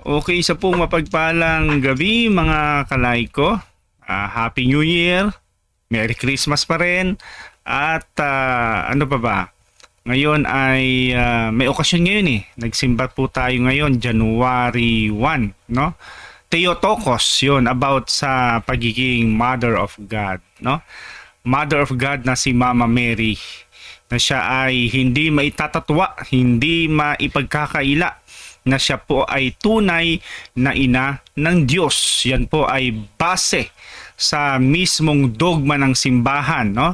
Okay, isa pong mapagpalang gabi mga kalayko. Happy New Year, Merry Christmas pa rin. At ano pa ba? Ngayon ay may okasyon ngayon eh. Nagsimba po tayo ngayon, January 1, no? Theotokos, yun, about sa pagiging Mother of God, no? Mother of God na si Mama Mary, na siya ay hindi maitatatawa, hindi maipagkakaila, na siya po ay tunay na ina ng Diyos. Yan po ay base sa mismong dogma ng simbahan, no?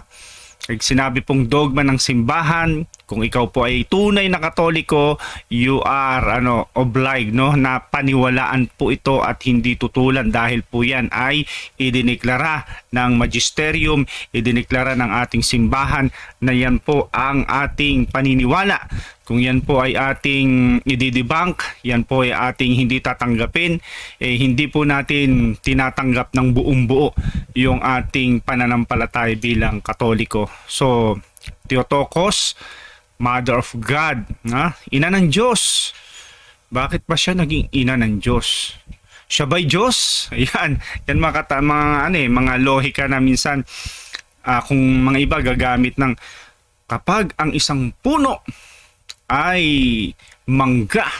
Pag sinabi pong dogma ng simbahan, kung ikaw po ay tunay na Katoliko, you are obliged, no, na paniwalaan po ito at hindi tutulan, dahil po yan ay idineklara ng magisterium, idineklara ng ating simbahan na yan po ang ating paniniwala. Kung yan po ay ating i-debunk, yan po ay ating hindi tatanggapin, hindi po natin tinatanggap ng buong buo yung ating pananampalataya bilang Katoliko. So, Theotokos, Mother of God, ina ng Diyos. Bakit ba siya naging ina ng Diyos? Siya ba'y Diyos? Ayan, yan mga lohika na minsan kung mga iba gagamit ng kapag ang isang puno ay mangga,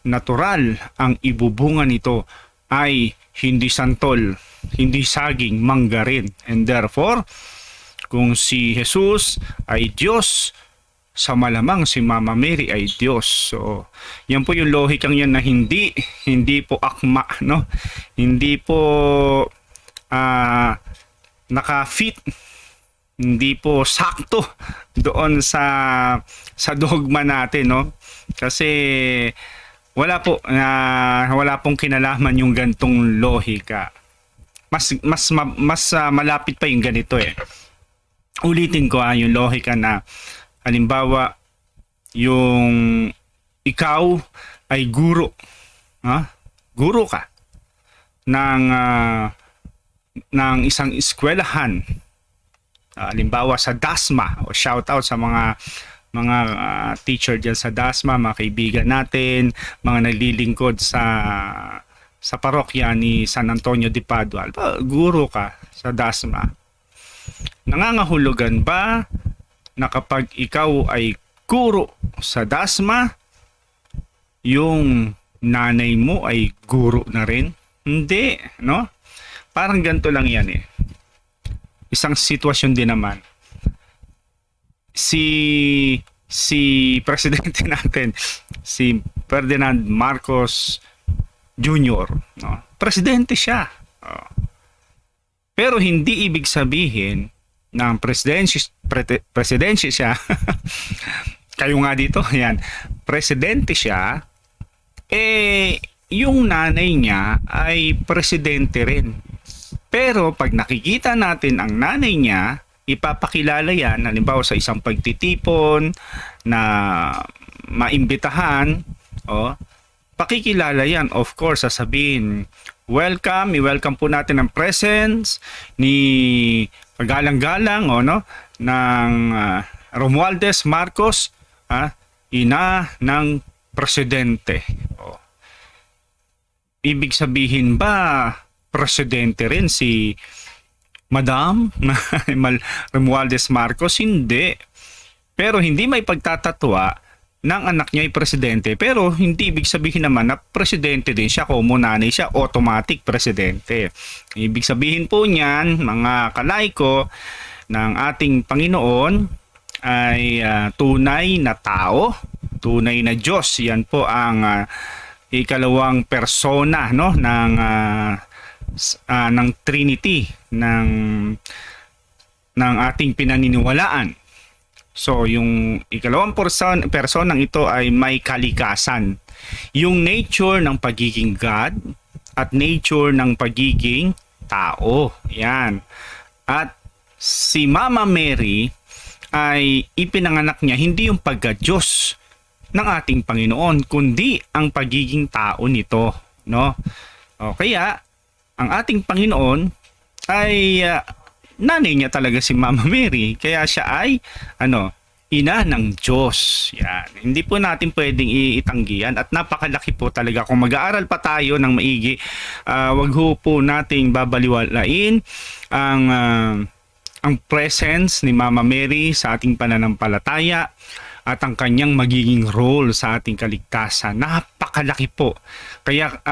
natural ang ibubunga nito ay hindi santol, hindi saging, mangga rin. And therefore, kung si Jesus ay Diyos, sa malamang si Mama Mary ay Diyos. So, yan po yung lohikang yan na hindi po akma, no? Hindi po naka-fit, hindi po sakto doon sa dogma natin, no? Kasi wala pong kinalaman yung gantong lohika. Mas malapit pa yung ganito eh. Ulitin ko yung lohika na halimbawa yung ikaw ay guro, guro ka ng isang eskwelahan. Halimbawa sa DASMA, o shout out sa mga teacher diyan sa DASMA, mga kaibigan natin, mga naglilingkod sa parokya ni San Antonio de Padua. Guro ka sa DASMA. Nangangahulugan ba na kapag ikaw ay guro sa DASMA, yung nanay mo ay guro na rin? Hindi, no? Parang ganito lang yan eh. Isang sitwasyon din naman. Si presidente natin, si Ferdinand Marcos Jr., no? Presidente siya. Pero hindi ibig sabihin na presidente siya. Kayo nga dito, yan. Presidente siya, yung nanay niya ay presidente rin. Pero pag nakikita natin ang nanay niya, ipapakilala yan, halimbawa sa isang pagtitipon na maimbitahan, pakikilala yan. Of course, sasabihin, i-welcome po natin ang presence ni pagalang-galang ng Romualdez Marcos, ina ng presidente. Ibig sabihin ba presidente rin si Madam Romualdez Marcos? Hindi. Pero hindi may pagtatatwa ng anak niya ay presidente, pero hindi ibig sabihin naman na presidente din siya, kung nanay siya, automatic presidente. Ibig sabihin po niyan, mga kalayko, ng ating Panginoon ay tunay na tao, tunay na Diyos. Yan po ang ikalawang persona, no, ng Trinity ng ating pinaniniwalaan. So, yung ikalawang personang ito ay may kalikasan. Yung nature ng pagiging God at nature ng pagiging tao. Yan. At si Mama Mary ay ipinanganak niya hindi yung pagka-Diyos ng ating Panginoon, kundi ang pagiging tao nito, no? Kaya ang ating Panginoon ay nanay niya talaga si Mama Mary, kaya siya ay ina ng Diyos. Yan. Hindi po natin pwedeng iitanggi yan at napakalaki po talaga. Kung mag-aaral pa tayo ng maigi, wag ho po nating babaliwalain ang presence ni Mama Mary sa ating pananampalataya at ang kanyang magiging role sa ating kaligtasan. Napakalaki po. Kaya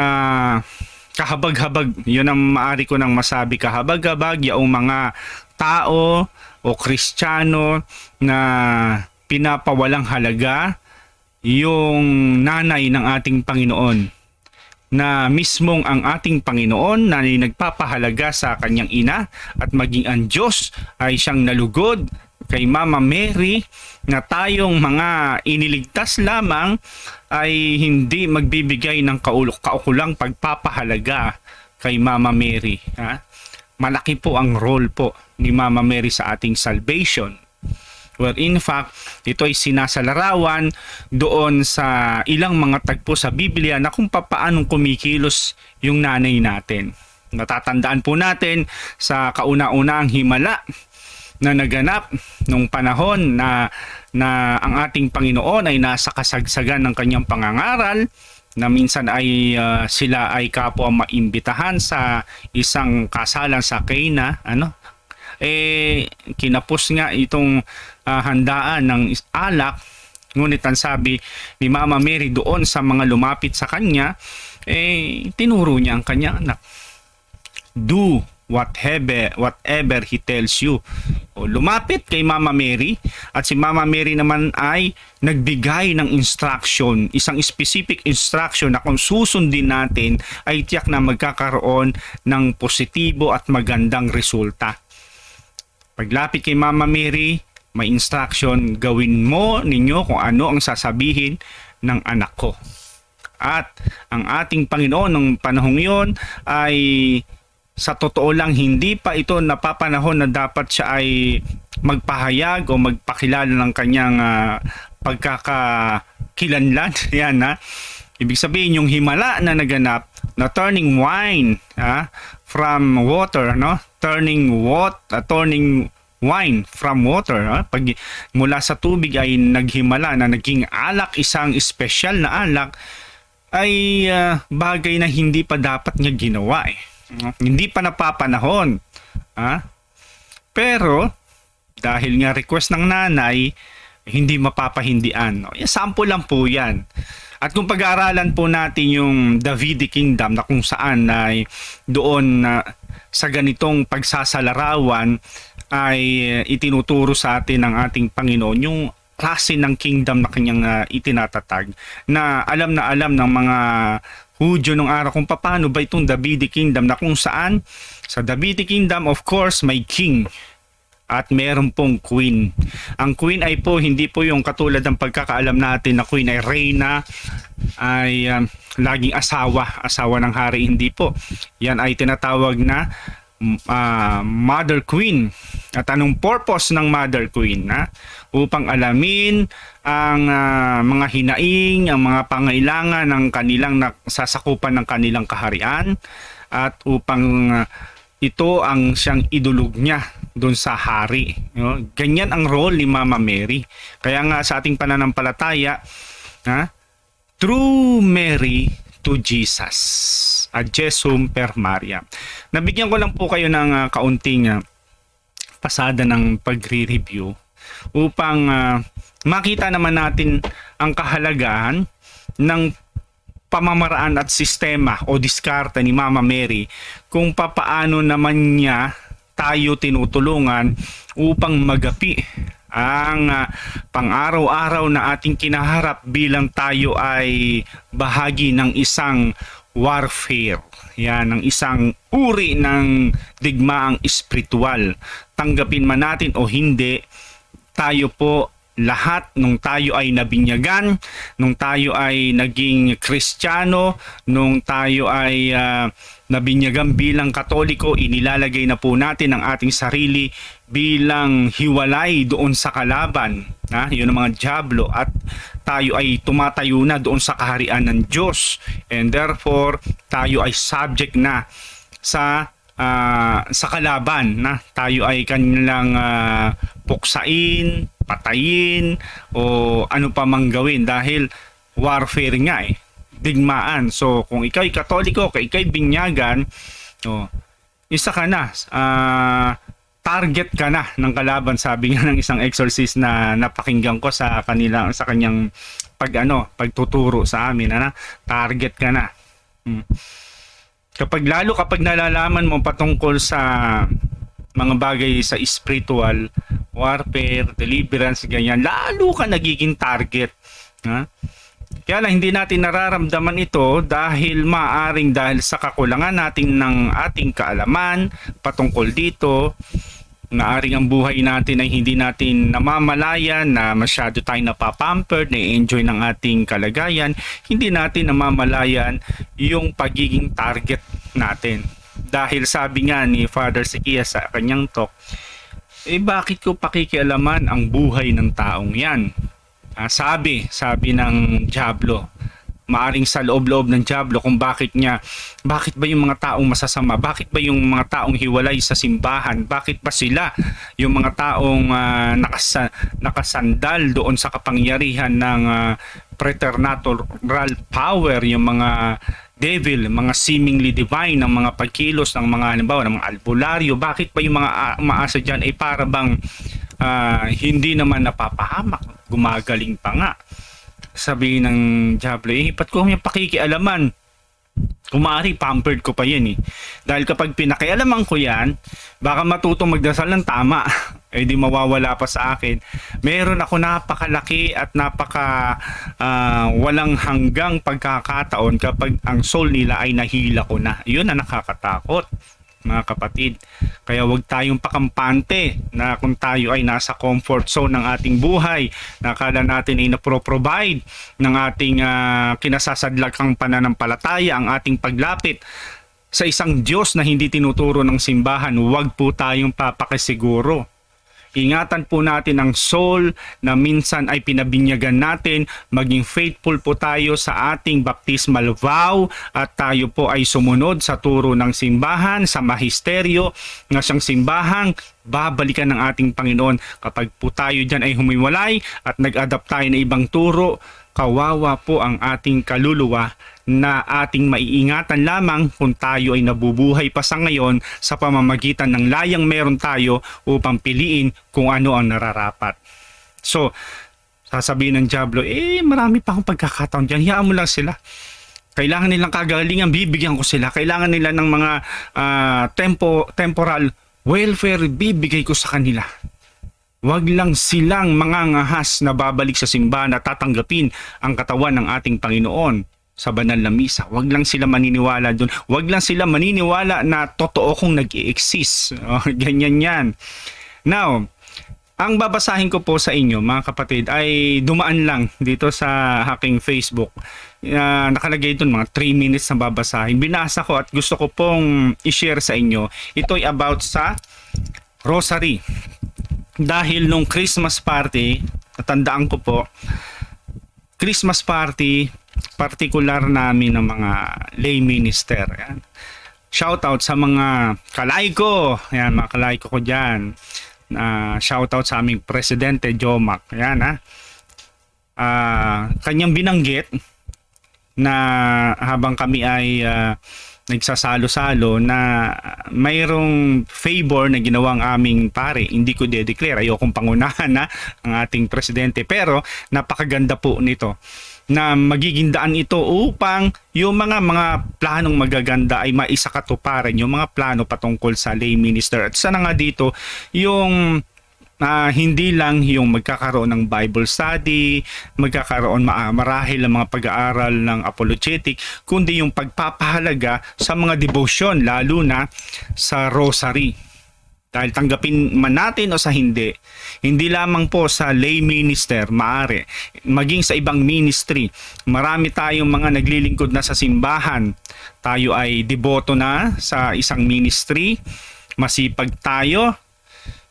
kahabag-habag, yun ang maaari ko nang masabi, kahabag-habag yung mga tao o Kristiyano na pinapawalang halaga yung nanay ng ating Panginoon, na mismong ang ating Panginoon na nagpapahalaga sa kanyang ina at maging ang Diyos ay siyang nalugod kay Mama Mary, na tayong mga iniligtas lamang ay hindi magbibigay ng kaukulang pagpapahalaga kay Mama Mary. Ha? Malaki po ang role po ni Mama Mary sa ating salvation. Well, in fact, ito ay sinasalarawan doon sa ilang mga tagpo sa Biblia na kung paanong kumikilos yung nanay natin. Natatandaan po natin sa kauna-unahang himala na naganap nung panahon na ang ating Panginoon ay nasa kasagsagan ng kanyang pangangaral, na minsan ay sila ay kapwa maimbitahan sa isang kasalan sa Cana, kinapos nga itong handaan ng alak, ngunit ang sabi ni Mama Mary doon sa mga lumapit sa kanya, tinuro niya ang kanyang anak, do whatever he tells you. O, lumapit kay Mama Mary, at si Mama Mary naman ay nagbigay ng instruction, isang specific instruction na kung susundin natin ay tiyak na magkakaroon ng positibo at magandang resulta. Paglapit kay Mama Mary, may instruction, gawin mo ninyo kung ano ang sasabihin ng anak ko. At ang ating Panginoon ng panahong yon ay sa totoo lang hindi pa ito napapanahon na dapat siya ay magpahayag o magpakilala ng kanyang pagkakakilanlan. Yan, ha? Ibig sabihin yung himala na naganap na turning wine from water, no? Turning wine from water. Pag mula sa tubig ay naghimala na naging alak, isang espesyal na alak, ay bagay na hindi pa dapat niya ginawa Hindi pa napapanahon. Pero dahil nga request ng nanay, hindi mapapahindian. Sample lang po yan. At kung pag-aaralan po natin yung Davidic Kingdom, na kung saan ay doon sa ganitong pagsasalarawan ay itinuturo sa atin ng ating Panginoon yung klase ng kingdom na kanyang itinatatag, na alam ng mga Hudyo nung araw kung paano ba itong Davidic Kingdom, na kung saan sa Davidic Kingdom, of course, may king at meron pong queen. Ang queen ay po hindi po yung katulad ng pagkakaalam natin na queen ay reyna, ay laging asawa ng hari. Hindi po. Yan ay tinatawag na mother queen. At anong purpose ng mother queen? Upang alamin ang mga hinaing, ang mga pangailangan ng kanilang sasakupan ng kanilang kaharian, at upang ito ang siyang idulog niya doon sa hari. Ganyan ang role ni Mama Mary. Kaya nga sa ating pananampalataya, through Mary to Jesus, ad Jesum per Maria. Nabigyan ko lang po kayo ng kaunting pasada ng pagre-review upang makita naman natin ang kahalagahan ng pamamaraan at sistema o diskarte ni Mama Mary kung papaano naman niya tayo tinutulungan upang magapi ang pang-araw-araw na ating kinaharap bilang tayo ay bahagi ng isang warfare. Yan, ng isang uri ng digmaang espiritual. Tanggapin man natin o hindi, tayo po lahat, nung tayo ay nabinyagan, nung tayo ay naging Kristiyano, nung tayo ay nabinyagan bilang Katoliko, inilalagay na po natin ang ating sarili bilang hiwalay doon sa kalaban, yun ang mga dyablo, at tayo ay tumatayo na doon sa kaharian ng Diyos, and therefore tayo ay subject na sa kalaban, na tayo ay kanilang puksain, patayin o ano pa mang gawin dahil warfare nga eh, digmaan. So kung ikaw'y Katoliko, kung ikaw'y binyagan, oh, isa ka na, target ka na ng kalaban, sabi nga ng isang exorcist na napakinggan ko sa kanyang pagtuturo sa amin, target ka na. Kapag nalalaman mo patungkol sa mga bagay sa spiritual warfare, deliverance, ganyan, lalo ka nagiging target. Kaya lang hindi natin nararamdaman ito dahil dahil sa kakulangan natin ng ating kaalaman patungkol dito. Maaring ang buhay natin ay hindi natin namamalayan, na masyado tayong napapampered, na-enjoy ng ating kalagayan. Hindi natin namamalayan yung pagiging target natin. Dahil sabi nga ni Father Siquia sa kanyang talk, bakit ko pakikialaman ang buhay ng taong yan? Sabi ng Diablo, maaring sa loob-loob ng Diablo kung bakit ba yung mga taong masasama, bakit ba yung mga taong hiwalay sa simbahan, bakit ba sila yung mga taong nakasandal doon sa kapangyarihan ng preternatural power, yung mga devil, mga seemingly divine, ng mga pagkilos ng mga halimbawa ng mga albularyo, bakit ba yung mga umaasa dyan ay para bang hindi naman napapahamak, gumagaling pa nga. Sabi ng Diablo, ba't ko yung pakikialaman? Kung maaari, pampered ko pa yan eh. Dahil kapag pinakialaman ko yan, baka matutong magdasal ng tama. Di mawawala pa sa akin. Meron ako napakalaki at walang hanggang pagkakataon kapag ang soul nila ay nahila ko na. Yun ang nakakatakot, mga kapatid. Kaya wag tayong pakampante na kung tayo ay nasa comfort zone ng ating buhay, na akala natin ay napro-provide ng ating kinasasadlakang pananampalataya, ang ating paglapit sa isang Diyos na hindi tinuturo ng simbahan. Wag po tayong papakisiguro. Ingatan po natin ang soul na minsan ay pinabinyagan natin. Maging faithful po tayo sa ating baptismal vow at tayo po ay sumunod sa turo ng simbahan, sa mahisteryo na siyang simbahang babalikan ng ating Panginoon. Kapag po tayo dyan ay humiwalay at nag-adapt tayo ng ibang turo, kawawa po ang ating kaluluwa na ating maiingatan lamang kung tayo ay nabubuhay pa sa ngayon sa pamamagitan ng layang meron tayo upang piliin kung ano ang nararapat. So, sasabihin ng Diablo, marami pa akong pagkakataon dyan, hiyaan mo lang sila. Kailangan nilang kagalingan, bibigyan ko sila. Kailangan nila ng mga temporal welfare, bibigay ko sa kanila. Wag lang silang mangangahas na babalik sa simbahan at tatanggapin ang katawan ng ating Panginoon sa banal na misa. Wag lang sila maniniwala doon. Wag lang sila maniniwala na totoo kung nag-i-exist. Ganyan yan. Now, ang babasahin ko po sa inyo, mga kapatid, ay dumaan lang dito sa aking Facebook. Nakalagay doon mga 3 minutes na babasahin. Binasa ko at gusto ko pong i-share sa inyo. Ito ay about sa rosary. Dahil nung Christmas party, natandaan ko po, Christmas party, particular namin ng mga lay minister. Yan. Shout out sa mga kalaiko. Yan, mga kalaiko ko dyan. Shout out sa aming presidente, Jomac. Yan, kanyang binanggit na habang kami ay nagsasalo-salo na mayroong favor na ginawang aming pare. Hindi ko de-declare, ayokong pangunahan ang ating presidente, pero napakaganda po nito na magiging daan ito upang yung mga planong magaganda ay maisakatuparan, yung mga plano patungkol sa lay minister. At sana nga dito yung hindi lang yung magkakaroon ng Bible study, magkakaroon marahil ng mga pag-aaral ng apologetic, kundi yung pagpapahalaga sa mga devotion, lalo na sa rosary. Dahil tanggapin man natin o sa hindi lamang po sa lay minister, maaari, maging sa ibang ministry, marami tayong mga naglilingkod na sa simbahan. Tayo ay deboto na sa isang ministry, masipag tayo,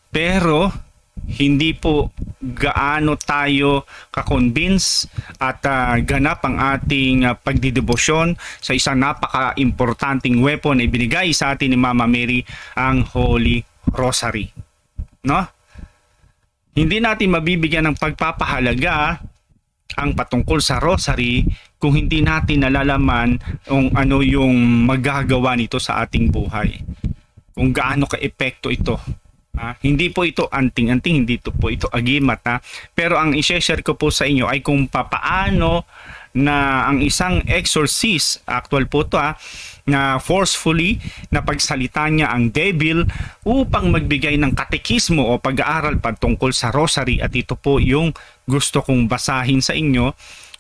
pero hindi po gaano tayo ka-convince at ganap ang ating pagdidebosyon sa isang napaka-importanting weapon na ibinigay sa atin ni Mama Mary, ang Holy Rosary. No? Hindi natin mabibigyan ng pagpapahalaga ang patungkol sa rosary kung hindi natin nalalaman kung ano yung magagawa nito sa ating buhay. Kung gaano ka-epekto ito. Hindi po ito anting-anting, hindi po ito agimat. Pero ang i-share ko po sa inyo ay kung papaano na ang isang exorcist, actual po ito na forcefully na pagsalita niya ang devil upang magbigay ng katekismo o pag-aaral patungkol sa rosary, at ito po yung gusto kong basahin sa inyo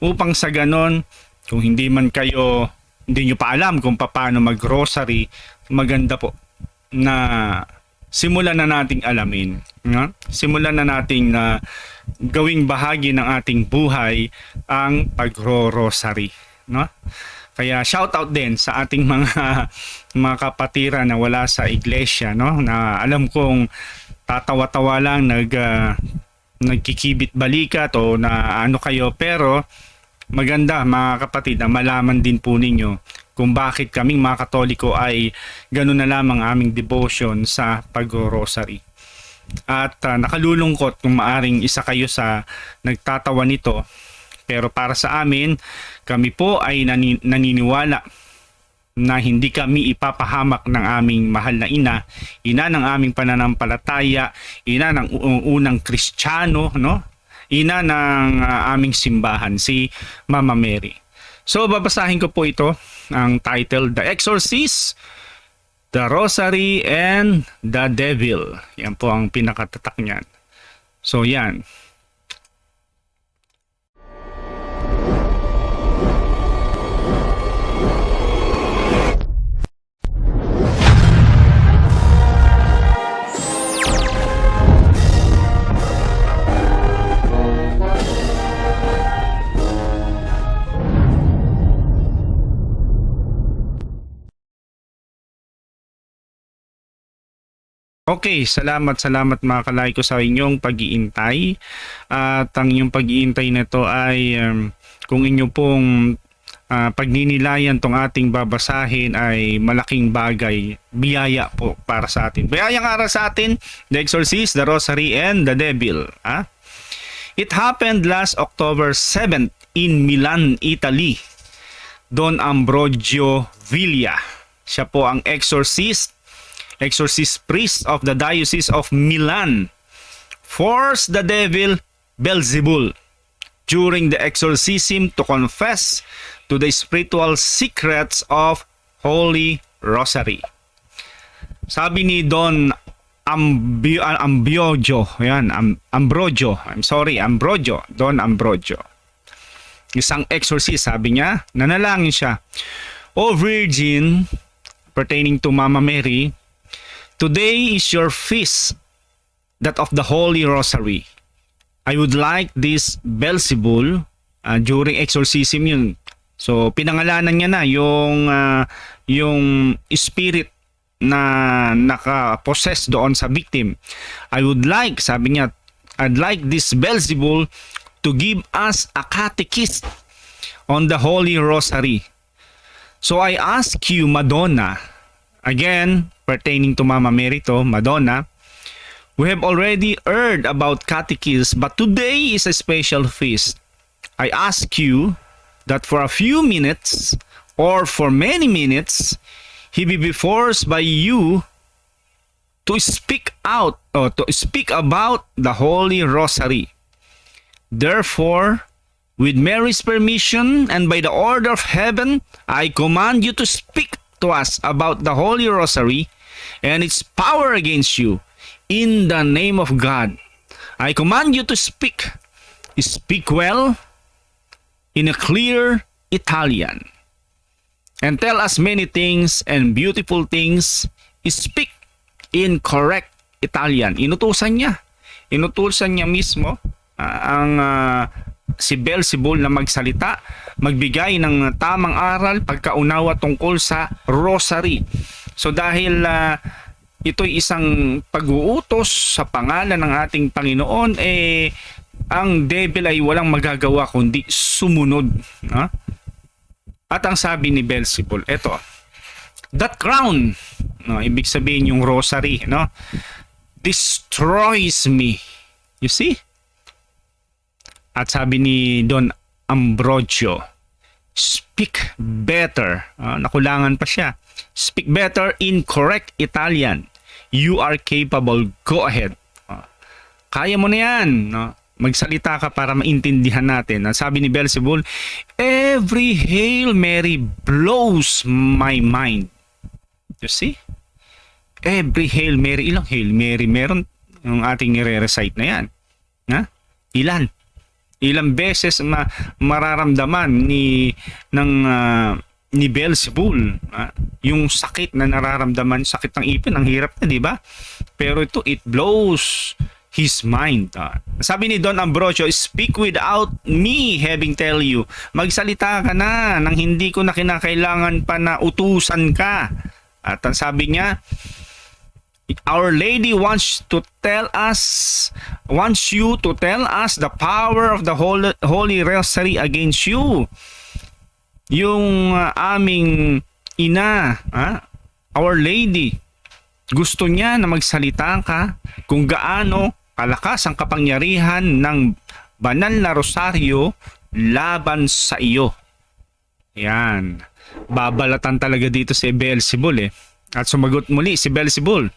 upang sa ganon, kung hindi nyo pa alam kung paano mag-rosary, maganda po na simulan na nating alamin. Simulan na nating gawing bahagi ng ating buhay ang pagro-rosary. Kaya shout out din sa ating mga kapatiran na wala sa iglesia, na alam kong tatawa-tawa lang, nagkikibit balikat o na ano kayo, pero maganda mga kapatid na malaman din po ninyo kung bakit kaming mga Katoliko ay gano'n na lamang aming devotion sa pag-rosary. At nakalulungkot kung maaring isa kayo sa nagtatawa nito, pero para sa amin, kami po ay naniniwala na hindi kami ipapahamak ng aming mahal na ina ng aming pananampalataya, ina ng unang Kristiyano, ina ng aming simbahan, si Mama Mary. So babasahin ko po ito, ang title, The Exorcist, The Rosary, and the Devil. Yan po ang pinakatatak niyan. So yan. Okay, salamat mga kalayko sa inyong pag-iintay. At ang inyong pag-iintay na to ay kung inyo pong pagninilayan tong ating babasahin ay malaking bagay, biyaya po para sa atin. Biyayang aral sa atin, The Exorcist, The Rosary, and the Devil. It happened last October 7th in Milan, Italy. Don Ambrogio Villa, siya po ang exorcist priest of the Diocese of Milan, forced the devil Beelzebul during the exorcism to confess to the spiritual secrets of Holy Rosary. Sabi ni Don Ambrogio, Don Ambrogio, isang exorcist, sabi niya, nanalangin siya, O Virgin, pertaining to Mama Mary, today is your feast, that of the Holy Rosary. I would like this Beelzebul, during exorcism yun. So pinangalanan niya na yung spirit na naka-possess doon sa victim. Sabi niya, I'd like this Beelzebul to give us a catechist on the Holy Rosary. So I ask you, Madonna, again, pertaining to Mama Mary to, Madonna, we have already heard about catechists, but today is a special feast. I ask you that for a few minutes or for many minutes, he be forced by you to speak out or to speak about the Holy Rosary. Therefore, with Mary's permission and by the order of heaven, I command you to speak to us about the Holy Rosary and its power against you. In the name of God, I command you to speak. Speak well in a clear Italian. And tell us many things and beautiful things. Speak in correct Italian. Inutusan niya mismo si Beelzebul na magsalita, magbigay ng tamang aral, pagkaunawa tungkol sa rosary. So dahil ito'y isang pag-uutos sa pangalan ng ating Panginoon, ang devil ay walang magagawa kundi sumunod. At ang sabi ni Beelzebul, eto, that crown, ibig sabihin yung rosary, destroys me. You see? At sabi ni Don Ambrosio, speak better. Nakulangan pa siya. Speak better in correct Italian. You are capable. Go ahead. Kaya mo na yan. Magsalita ka para maintindihan natin. Sabi ni Beelzebul, every Hail Mary blows my mind. You see? Every Hail Mary. Ilang Hail Mary meron yung ating nire-recite na yan? Ilan? Ilang beses mararamdaman ni Beelzebul yung sakit na nararamdaman, sakit ng ipin, ang hirap na, di ba? Pero ito, it blows his mind. Sabi ni Don Ambrosio, speak without me having tell you. Magsalita ka na nang hindi ko na kinakailangan pa na utusan ka. At ang sabi niya, Our Lady wants you to tell us the power of the Holy Rosary against you. Yung aming ina, Our Lady, gusto niya na magsalita ka kung gaano kalakas ang kapangyarihan ng banal na rosaryo laban sa iyo. Yan. Babalatan talaga dito si Beelzebul At sumagot muli si Beelzebul,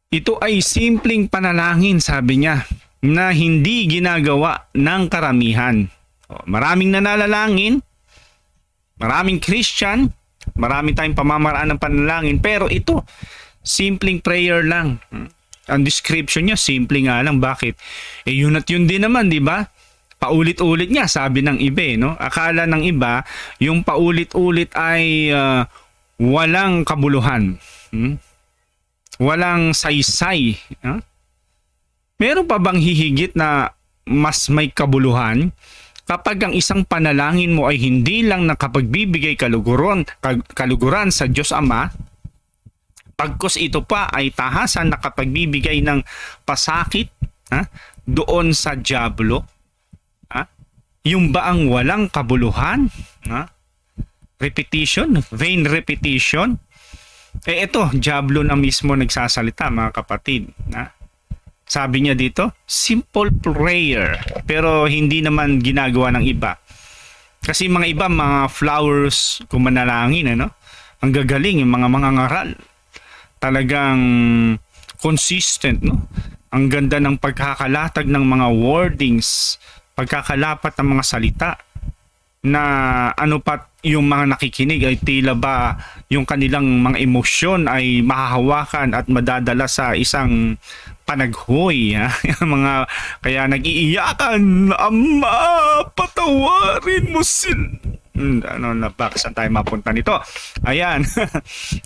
ito ay simpleng panalangin, sabi niya, na hindi ginagawa ng karamihan. Maraming nananalangin, maraming Christian, marami tayong pamamaraan ng panalangin, pero ito, simpleng prayer lang. Ang description niya, simple nga lang. Bakit? Yun at yun din naman, di ba? Paulit-ulit niya, sabi ng iba. No? Akala ng iba, yung paulit-ulit ay walang kabuluhan. Walang saysay. Meron pa bang hihigit na mas may kabuluhan kapag ang isang panalangin mo ay hindi lang nakapagbibigay kaluguran sa Diyos Ama, pagkos ito pa ay tahasan nakapagbibigay ng pasakit doon sa dyablo? Yung ba ang walang kabuluhan? Repetition, vain repetition. Ito, dyablo na mismo nagsasalita, mga kapatid. Sabi niya dito, simple prayer, pero hindi naman ginagawa ng iba. Kasi mga iba, mga flowers, kung manalangin, ang gagaling, yung mga ngaral. Talagang consistent, Ang ganda ng pagkakalatag ng mga wordings, pagkakalapat ng mga salita, na pat yung mga nakikinig ay tila ba yung kanilang mga emosyon ay mahahawakan at madadala sa isang panaghoy. Mga kaya nag-iiyakan, Ama, patawarin mo sila. Bakit saan tayo mapunta nito? Ayan.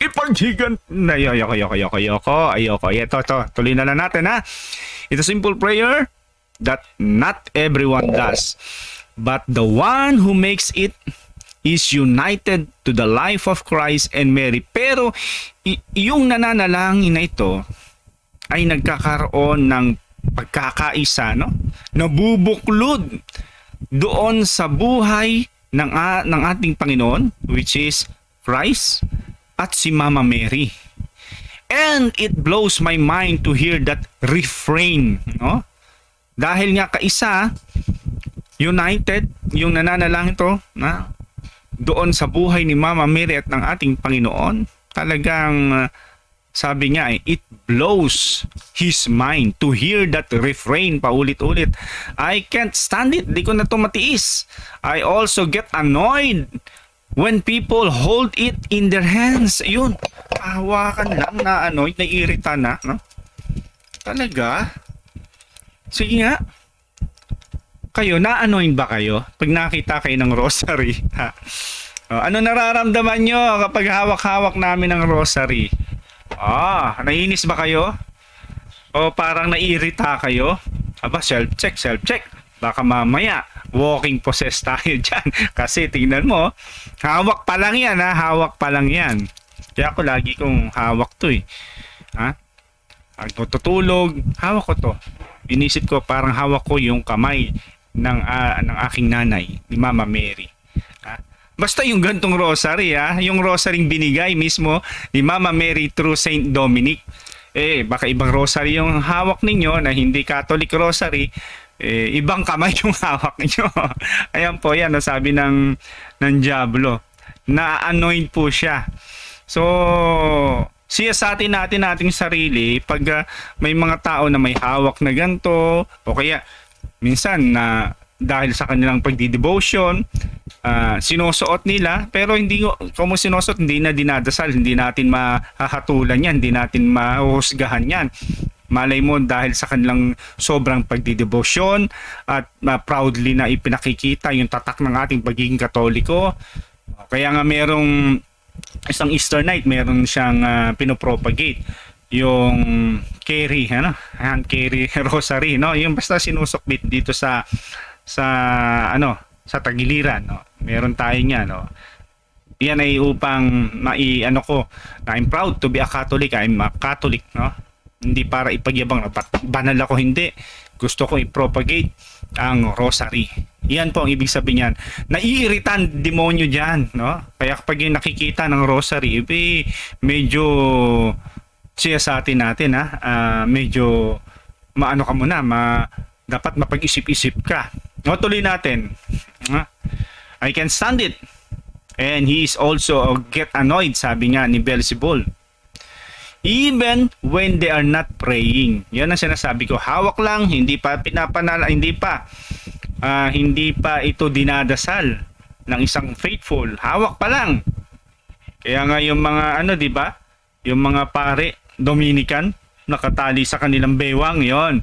Ipaghigan. Ayoko. Ito, tuloy na lang natin, It's a simple prayer that not everyone does. But the one who makes it is united to the life of Christ and Mary. Pero yung nananalangin na ito ay nagkakaroon ng pagkakaisa, nabubuklod doon sa buhay ng ating Panginoon, which is Christ at si Mama Mary. And it blows my mind to hear that refrain, dahil nga kaisa, united, yung nananalangin to doon sa buhay ni Mama Mary at ng ating Panginoon, talagang sabi niya it blows his mind to hear that refrain paulit-ulit. I can't stand it. Di ko na to matiis. I also get annoyed when people hold it in their hands. Yun, hawakan lang na naiirita na. Talaga? Sige nga. Kayo, na-annoyed ba kayo pag nakita kayo ng rosary? Ano nararamdaman nyo kapag hawak-hawak namin ng rosary? Naiinis ba kayo? O parang naiirita kayo? Self-check. Baka mamaya, walking possessed tayo dyan. Kasi tingnan mo, hawak pa lang yan, hawak pa lang yan. Kaya ako lagi kong hawak to Pag tutulog, hawak ko to. Inisip ko parang hawak ko yung kamay ng aking nanay, ni Mama Mary. Basta yung gantong rosary, yung rosaring binigay mismo ni Mama Mary through Saint Dominic. baka ibang rosary yung hawak ninyo na hindi Catholic rosary, ibang kamay yung hawak ninyo. Ayan po yan, sabi ng Diablo. Na-anoint po siya. So, siyasatin natin ating sarili pag may mga tao na may hawak na ganito, o kaya minsan na dahil sa kanilang pagdi-devotion, sinusuot nila, pero hindi kung sinusuot, hindi na dinadasal, hindi natin mahahatulan yan, hindi natin mahuhusgahan yan. Malay mo dahil sa kanilang sobrang pagdi-devotion at proudly na ipinakikita yung tatak ng ating pagiging Katoliko. Kaya nga merong isang Easter night, meron siyang pinopropagate yung carry, hand carry rosary, no? Yung basta sinusukbit dito sa sa tagiliran, no? Meron tayo niya, no? Yan ay upang I'm proud to be a Catholic, I'm a Catholic, no? Hindi para ipagyabang na banal ako, hindi. Gusto ko i-propagate ang rosary. Yan po ang ibig sabihin niyan. Naiiritan demonyo diyan, no? Kaya kapag yung nakikita ng rosary, medyo siyasatin natin, medyo maano ka muna, dapat mapag-isip-isip ka. No, tuloy natin. I can stand it. And he is also get annoyed, sabi nga ni Beelzebul. Even when they are not praying. Yan ang sinasabi ko. Hawak lang, hindi pa ito dinadasal ng isang faithful. Hawak pa lang. Kaya nga yung mga di ba? Yung mga pare Dominican nakatali sa kanilang bewang, yon.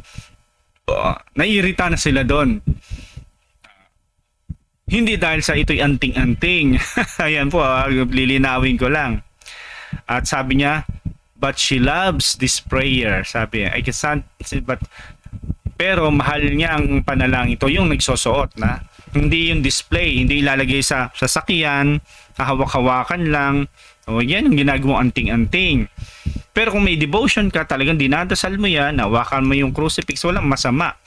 Naiirita na sila doon. Hindi dahil sa ito'y anting-anting. Ayan po, lilinawin ko lang. At sabi niya, but she loves this prayer. Sabi, I can't, pero mahal niya ang panalangin ito, yung nagsosuot na. Hindi yung display, hindi ilalagay sa sasakyan, hawak-hawakan lang. O yan yung ginagawang anting-anting. Pero kung may devotion ka, talagang dinadasal mo yan, hawakan mo yung crucifix, walang masama.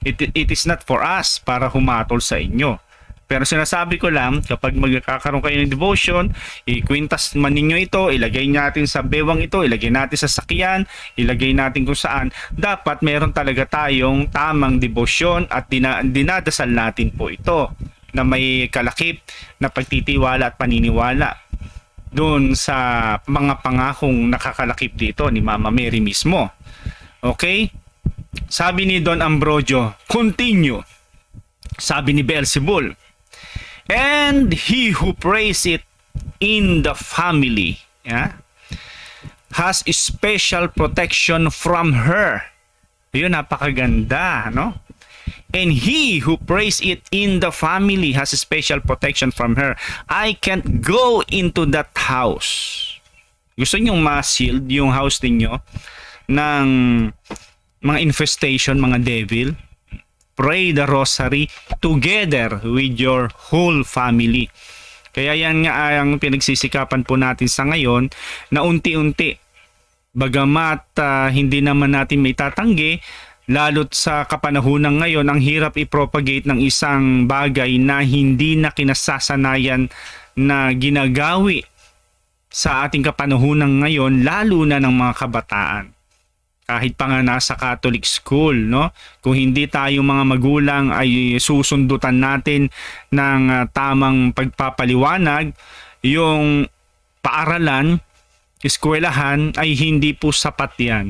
It is not for us para humatol sa inyo. Pero sinasabi ko lang, kapag magkakaroon kayo ng devotion, ikwintas man ninyo ito, ilagay natin sa bewang ito, ilagay natin sa sakyan, ilagay natin kung saan, dapat meron talaga tayong tamang devotion at dinadasal natin po ito na may kalakip na pagtitiwala at paniniwala doon sa mga pangakong nakakalakip dito ni Mama Mary mismo. Okay? Sabi ni Don Ambrosio, continue. Sabi ni Beelzebul, and he who prays it in the family, has special protection from her. Yun, napakaganda, no? And he who prays it in the family has a special protection from her. I can't go into that house. Gusto nyo ma-shield yung house ninyo ng mga infestation, mga devil? Pray the rosary together with your whole family. Kaya yan nga ang pinagsisikapan po natin sa ngayon na unti-unti. Bagamat hindi naman natin may tatanggi, lalo't sa kapanahunan ngayon, ang hirap i-propagate ng isang bagay na hindi na kinasasanayan na ginagawi sa ating kapanahunan ngayon, lalo na ng mga kabataan. Kahit pa nga nasa Catholic school, no? Kung hindi tayo mga magulang ay susundutan natin ng tamang pagpapaliwanag, yung paaralan, eskwelahan ay hindi po sapat yan.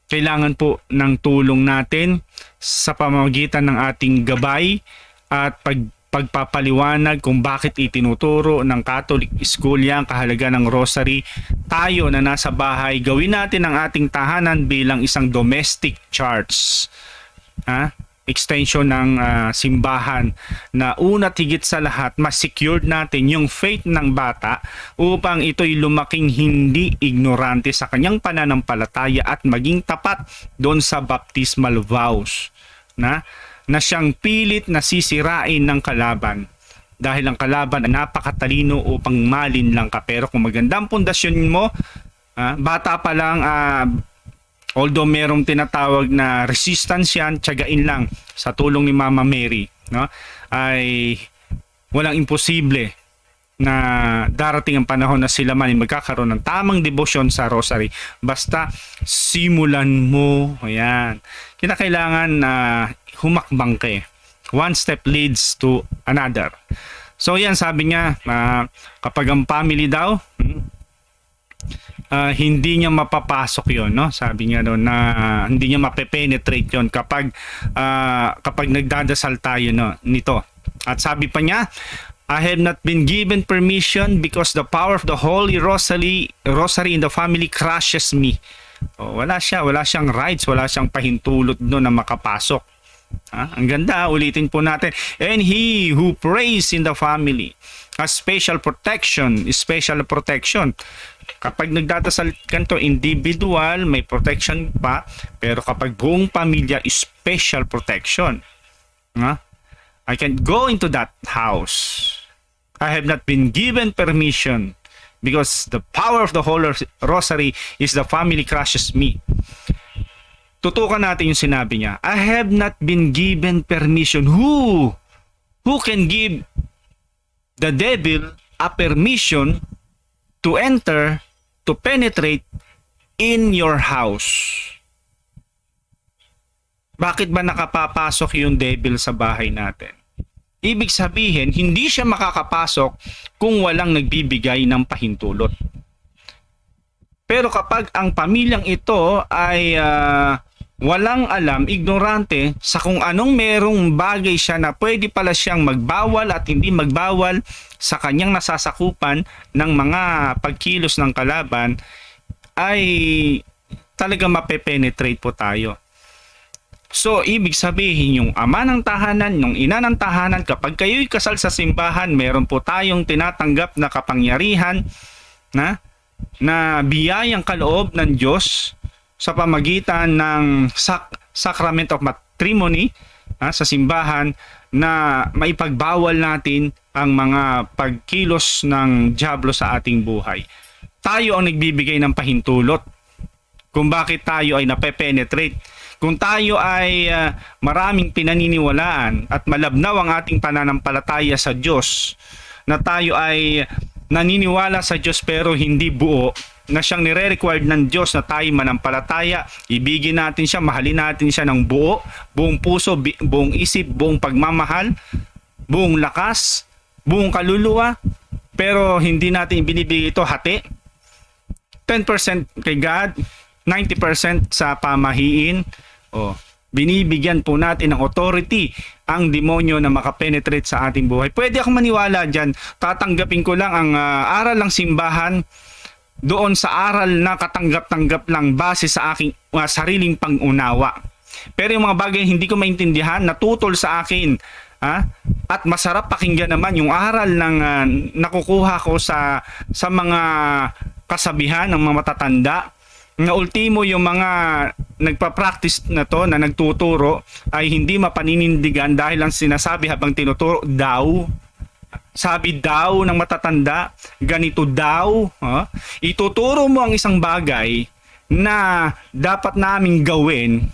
Kailangan po ng tulong natin sa pamamagitan ng ating gabay at pagpapaliwanag kung bakit itinuturo ng Catholic school yan, kahalaga ng rosary. Tayo na nasa bahay, gawin natin ang ating tahanan bilang isang domestic church. Extension ng simbahan na una't higit sa lahat, mas secured natin yung faith ng bata upang ito'y lumaking hindi ignorante sa kanyang pananampalataya at maging tapat doon sa baptismal vows na siyang pilit na sisirain ng kalaban dahil ang kalaban ay napakatalino upang malin lang ka. Pero kung magandang pundasyon mo, bata pa lang, although merong tinatawag na resistance yan, tiyagain lang sa tulong ni Mama Mary, no? Ay walang imposible na darating ang panahon na sila man ay magkakaroon ng tamang debosyon sa rosary. Basta simulan mo. Ayan. Kinakailangan na humakbang ka. One step leads to another. So yan, sabi niya, kapag ang family daw, hindi niya mapapasok yon, no? Sabi niya doon na hindi niya mapepenetrate yon kapag nagdadasal tayo, no, nito. At sabi pa niya, I have not been given permission because the power of the Holy Rosary in the family crushes me. Wala siyang rights, wala siyang pahintulot doon na makapasok. Ang ganda, ulitin po natin. And he who prays in the family has special protection. Kapag nagdadasal kanto individual, may protection pa. Pero kapag buong pamilya, special protection. I can go into that house. I have not been given permission because the power of the Holy Rosary is the family crushes me. Tutukan natin yung sinabi niya. I have not been given permission. Who can give the devil a permission to enter, to penetrate in your house? Bakit ba nakapapasok yung devil sa bahay natin? Ibig sabihin, hindi siya makakapasok kung walang nagbibigay ng pahintulot. Pero kapag ang pamilyang ito ay walang alam, ignorante sa kung anong merong bagay siya na pwede pala siyang magbawal at hindi magbawal sa kanyang nasasakupan ng mga pagkilos ng kalaban, ay talaga mapepenetrate po tayo. So, ibig sabihin, yung ama ng tahanan, yung ina ng tahanan, kapag kayo'y kasal sa simbahan, meron po tayong tinatanggap na kapangyarihan na biyayang kaloob ng Diyos sa pamagitan ng Sacrament of Matrimony sa simbahan, na maipagbawal natin ang mga pagkilos ng dyablo sa ating buhay. Tayo ang nagbibigay ng pahintulot kung bakit tayo ay napepenetrate. Kung tayo ay maraming pinaniniwalaan at malabnaw ang ating pananampalataya sa Diyos, na tayo ay naniniwala sa Diyos pero hindi buo, na siyang nire-required ng Diyos na tayo manampalataya, ibigin natin siya, mahalin natin siya ng buo, buong puso, buong isip, buong pagmamahal, buong lakas, buong kaluluwa, pero hindi natin binibigay ito hati. 10% kay God, 90% sa pamahiin. Binibigyan po natin ng authority ang demonyo na makapenetrate sa ating buhay. Pwede akong maniwala dyan. Tatanggapin ko lang ang aral ng simbahan doon sa aral na katanggap-tanggap lang base sa aking sariling pangunawa. Pero yung mga bagay hindi ko maintindihan, natutol sa akin, at masarap pakinggan naman yung aral ng nakukuha ko sa mga kasabihan ng mga matatanda, na ultimo yung mga nagpa-practice na to, na nagtuturo, ay hindi mapaninindigan dahil ang sinasabi habang tinuturo daw. Sabi daw ng matatanda, ganito daw. Ituturo mo ang isang bagay na dapat naming gawin,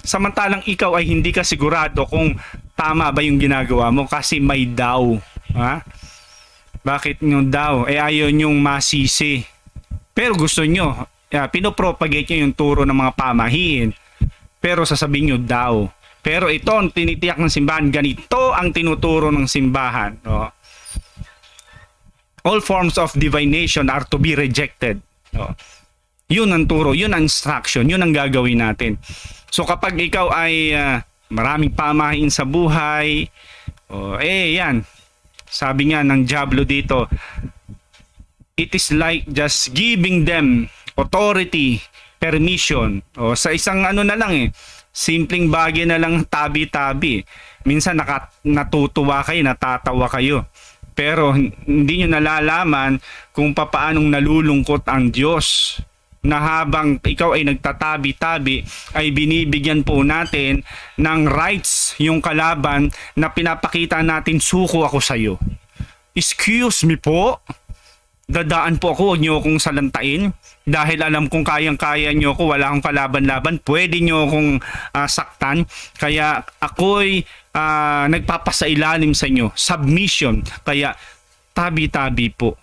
samantalang ikaw ay hindi ka sigurado kung tama ba yung ginagawa mo kasi may daw. Bakit nyo daw? Ayaw nyong masisi. Pero gusto nyo, pinopropagate nyo yung turo ng mga pamahiin, pero sasabihin nyo daw. Pero ito ang tinitiyak ng simbahan, ganito ang tinuturo ng simbahan. All forms of divination are to be rejected. Yun ang turo, yun ang instruction, yun ang gagawin natin. So kapag ikaw ay maraming pamahiin sa buhay, yan, sabi nga ng dyablo dito, it is like just giving them authority, permission. Sa isang na lang simpleng bagay na lang, tabi-tabi. Minsan natutuwa kayo, natatawa kayo. Pero hindi nyo nalalaman kung paanong nalulungkot ang Diyos, na habang ikaw ay nagtatabi-tabi, ay binibigyan po natin ng rights yung kalaban, na pinapakita natin, suko ako sa'yo. Excuse me po, dadaan po ako, huwag nyo akong salantain. Dahil alam kong kayang-kaya nyo ako, wala akong kalaban-laban, pwede nyo akong saktan. Kaya ako'y nagpapasailalim sa inyo, submission. Kaya tabi-tabi po.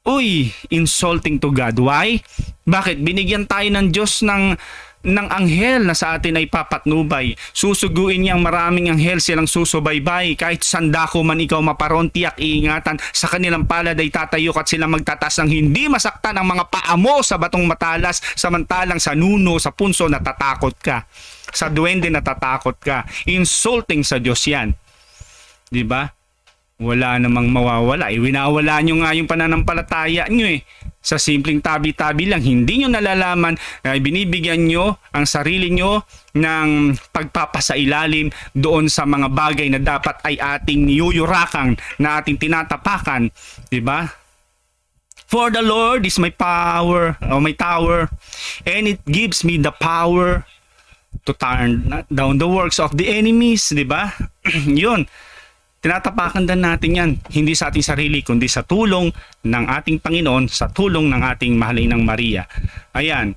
Uy, insulting to God. Why? Bakit? Binigyan tayo ng Diyos ng anghel na sa atin ay papatnubay. Susuguin niyang maraming anghel silang susubaybay. Kahit sandako man ikaw maparoon, tiyak iingatan. Sa kanilang palad ay tatayok at sila magtatas ng hindi masaktan ang mga paa mo sa batong matalas. Samantalang sa nuno, sa punso, natatakot ka. Sa duwende, natatakot ka. Insulting sa Diyos yan. Diba? Wala namang mawawala. Winawala nyo nga yung pananampalataya nyo eh. Sa simpleng tabi-tabi lang, hindi nyo nalalaman na binibigyan nyo ang sarili nyo ng pagpapasailalim doon sa mga bagay na dapat ay ating niyuyurakan, na ating tinatapakan. Diba? For the Lord is my power, or my tower, and it gives me the power to turn down the works of the enemies. Diba? Yun. Tinatapakan din natin yan, hindi sa ating sarili, kundi sa tulong ng ating Panginoon, sa tulong ng ating mahalinang Maria. Ayan,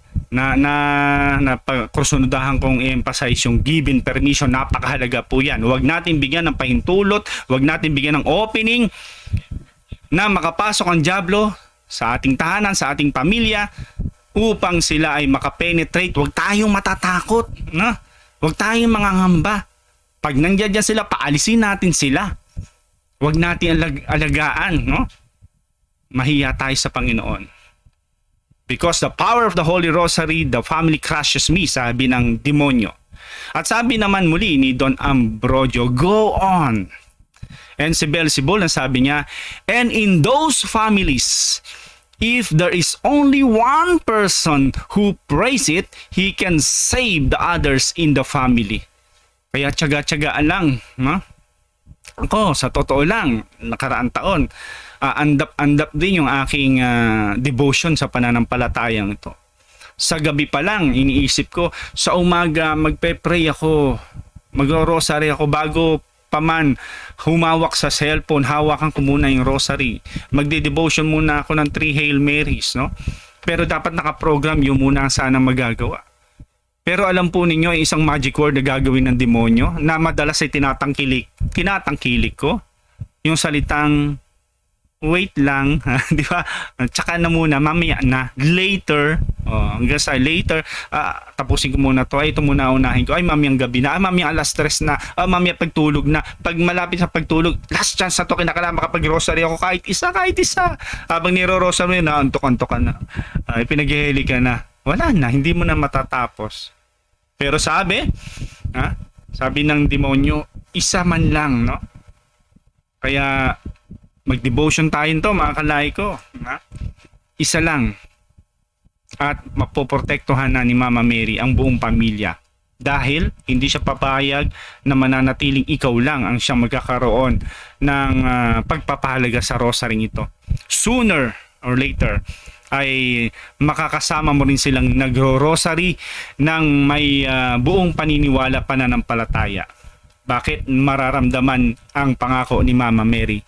kursunodahan kong i-emphasize yung given permission, napakahalaga po yan. Huwag natin bigyan ng pahintulot, huwag natin bigyan ng opening na makapasok ang dyablo sa ating tahanan, sa ating pamilya, upang sila ay makapenetrate. Huwag tayong matatakot, no? Huwag tayong mangangamba. Pag nandiyan sila, paalisin natin sila. Huwag natin alagaan, no? Mahiya tayo sa Panginoon. Because the power of the Holy Rosary, the family crushes me, sabi ng demonyo. At sabi naman muli ni Don Ambrogio, go on. And si Beelzebul, sabi niya, and in those families, if there is only one person who prays it, he can save the others in the family. Kaya tiyaga-tiyagaan lang. No? Ako, sa totoo lang, nakaraang taon, andap-andap din yung aking devotion sa pananampalatayang ito. Sa gabi pa lang, iniisip ko, sa umaga magpe-pray ako, mag-rosary ako bago pa man humawak sa cellphone, hawakan ko muna yung rosary. Magde-devotion muna ako ng 3 Hail Marys. No? Pero dapat nakaprogram yung muna sana magagawa. Pero alam po ninyo, isang magic word na gagawin ng demonyo na madalas ay tinatangkilik ko. Yung salitang, wait lang, di ba? Tsaka na muna, mamaya na, later, hanggang sa later, tapusin ko muna to, ito muna unahin ko, ay mamayang gabi na, mamayang alas 3 na, mamaya pagtulog na, pag malapit sa pagtulog, last chance na to, kinakailangan makapag-rosary ako kahit isa. Habang niro-rosary na, antok-antok ka na, pinaghihili ka na. Wala na, hindi mo na matatapos. Pero sabi ng demonyo, isa man lang, no? Kaya mag-devotion tayo nito, mga kalaiko. Isa lang. At mapoprotektuhan na ni Mama Mary ang buong pamilya. Dahil hindi siya papayag na mananatiling ikaw lang ang siyang magkakaroon ng pagpapahalaga sa rosaring ito. Sooner or later, ay makakasama mo rin silang nagro-rosary ng may buong paniniwala, pananampalataya. Bakit? Mararamdaman ang pangako ni Mama Mary.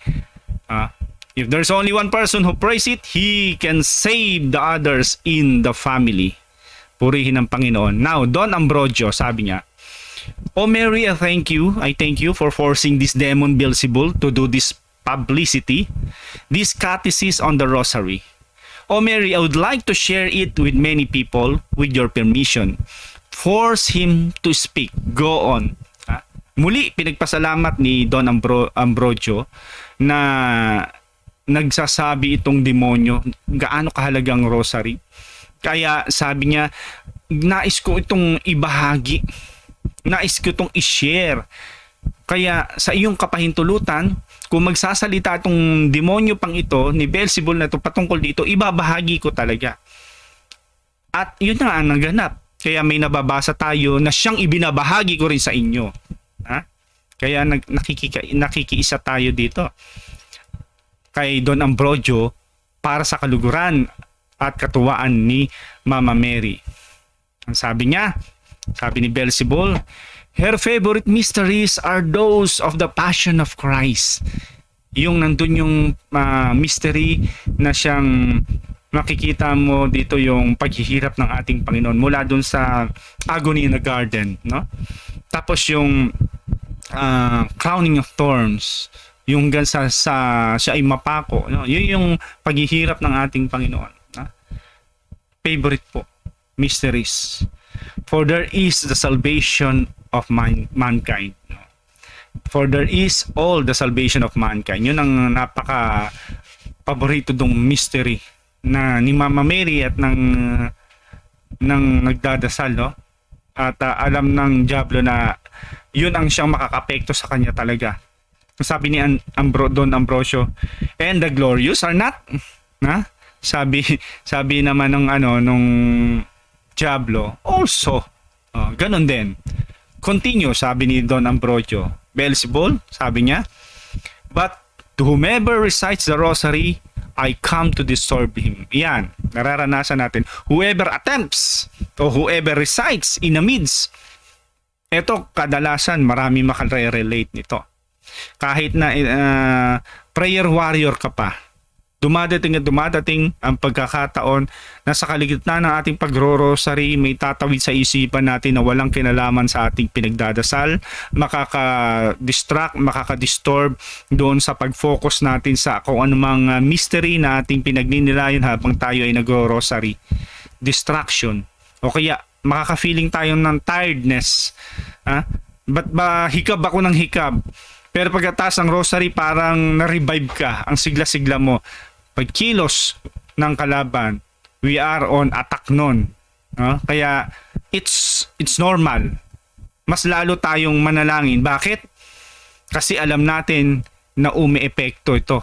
If there's only one person who prays it, he can save the others in the family. Purihin ang Panginoon. Now, Don Ambrogio, sabi niya, Oh Mary, I thank you for forcing this demon Beelzebul to do this publicity, this catechism on the rosary. Oh Mary, I would like to share it with many people with your permission. Force him to speak. Go on. Muli, pinagpasalamat ni Don Ambrogio na nagsasabi itong demonyo gaano kahalagang rosary. Kaya sabi niya, nais ko itong ibahagi. Nais ko itong i-share. Kaya sa iyong kapahintulutan, kung magsasalita itong demonyo pang ito, ni Beelzebul na ito patungkol dito, ibabahagi ko talaga. At yun na ang naganap. Kaya may nababasa tayo na siyang ibinabahagi ko rin sa inyo. Kaya nakikiisa tayo dito kay Don Ambrogio para sa kaluguran at katuwaan ni Mama Mary. Ang sabi niya, sabi ni Beelzebul, her favorite mysteries are those of the Passion of Christ. Yung nandun yung mystery na siyang makikita mo dito, yung paghihirap ng ating Panginoon mula dun sa agony in the garden, no? Tapos yung crowning of thorns, Yung hanggang sa siya ay mapako. No? Yun yung paghihirap ng ating Panginoon. Favorite po, mysteries. For there is the salvation of mankind. For there is all the salvation of mankind. Yun ang napaka paborito dong mystery na ni Mama Mary at ng nagdadasal, no? At alam ng diablo na yun ang siyang makakapekto sa kanya talaga. Sabi ni Don Ambrosio, and the glorious are not, na? Sabi naman nung diablo, also ganun din. Continue, sabi ni Don Ambrosio. Beelzebul, sabi niya, but to whomever recites the rosary, I come to disturb him. Yan, nararanasan natin. Whoever attempts o whoever recites in the midst, ito kadalasan marami makarelate nito. Kahit na prayer warrior ka pa, dumadating ang pagkakataon na sa kaligitnaan ng ating pagro-rosary may tatawid sa isipan natin na walang kinalaman sa ating pinagdadasal, makaka-distract, makaka-disturb doon sa pag-focus natin sa kung anumang mystery na ating pinagninilayan habang tayo ay nagro-rosary. Distraction. O kaya makaka-feeling tayo ng tiredness. Ba't ba hikab ako ng hikab? Pero pagkatapos ng rosary, parang na-revive ka, ang sigla-sigla mo. Pagkilos ng kalaban, we are on attack nun. Kaya it's normal. Mas lalo tayong manalangin. Bakit? Kasi alam natin na umi-epekto ito.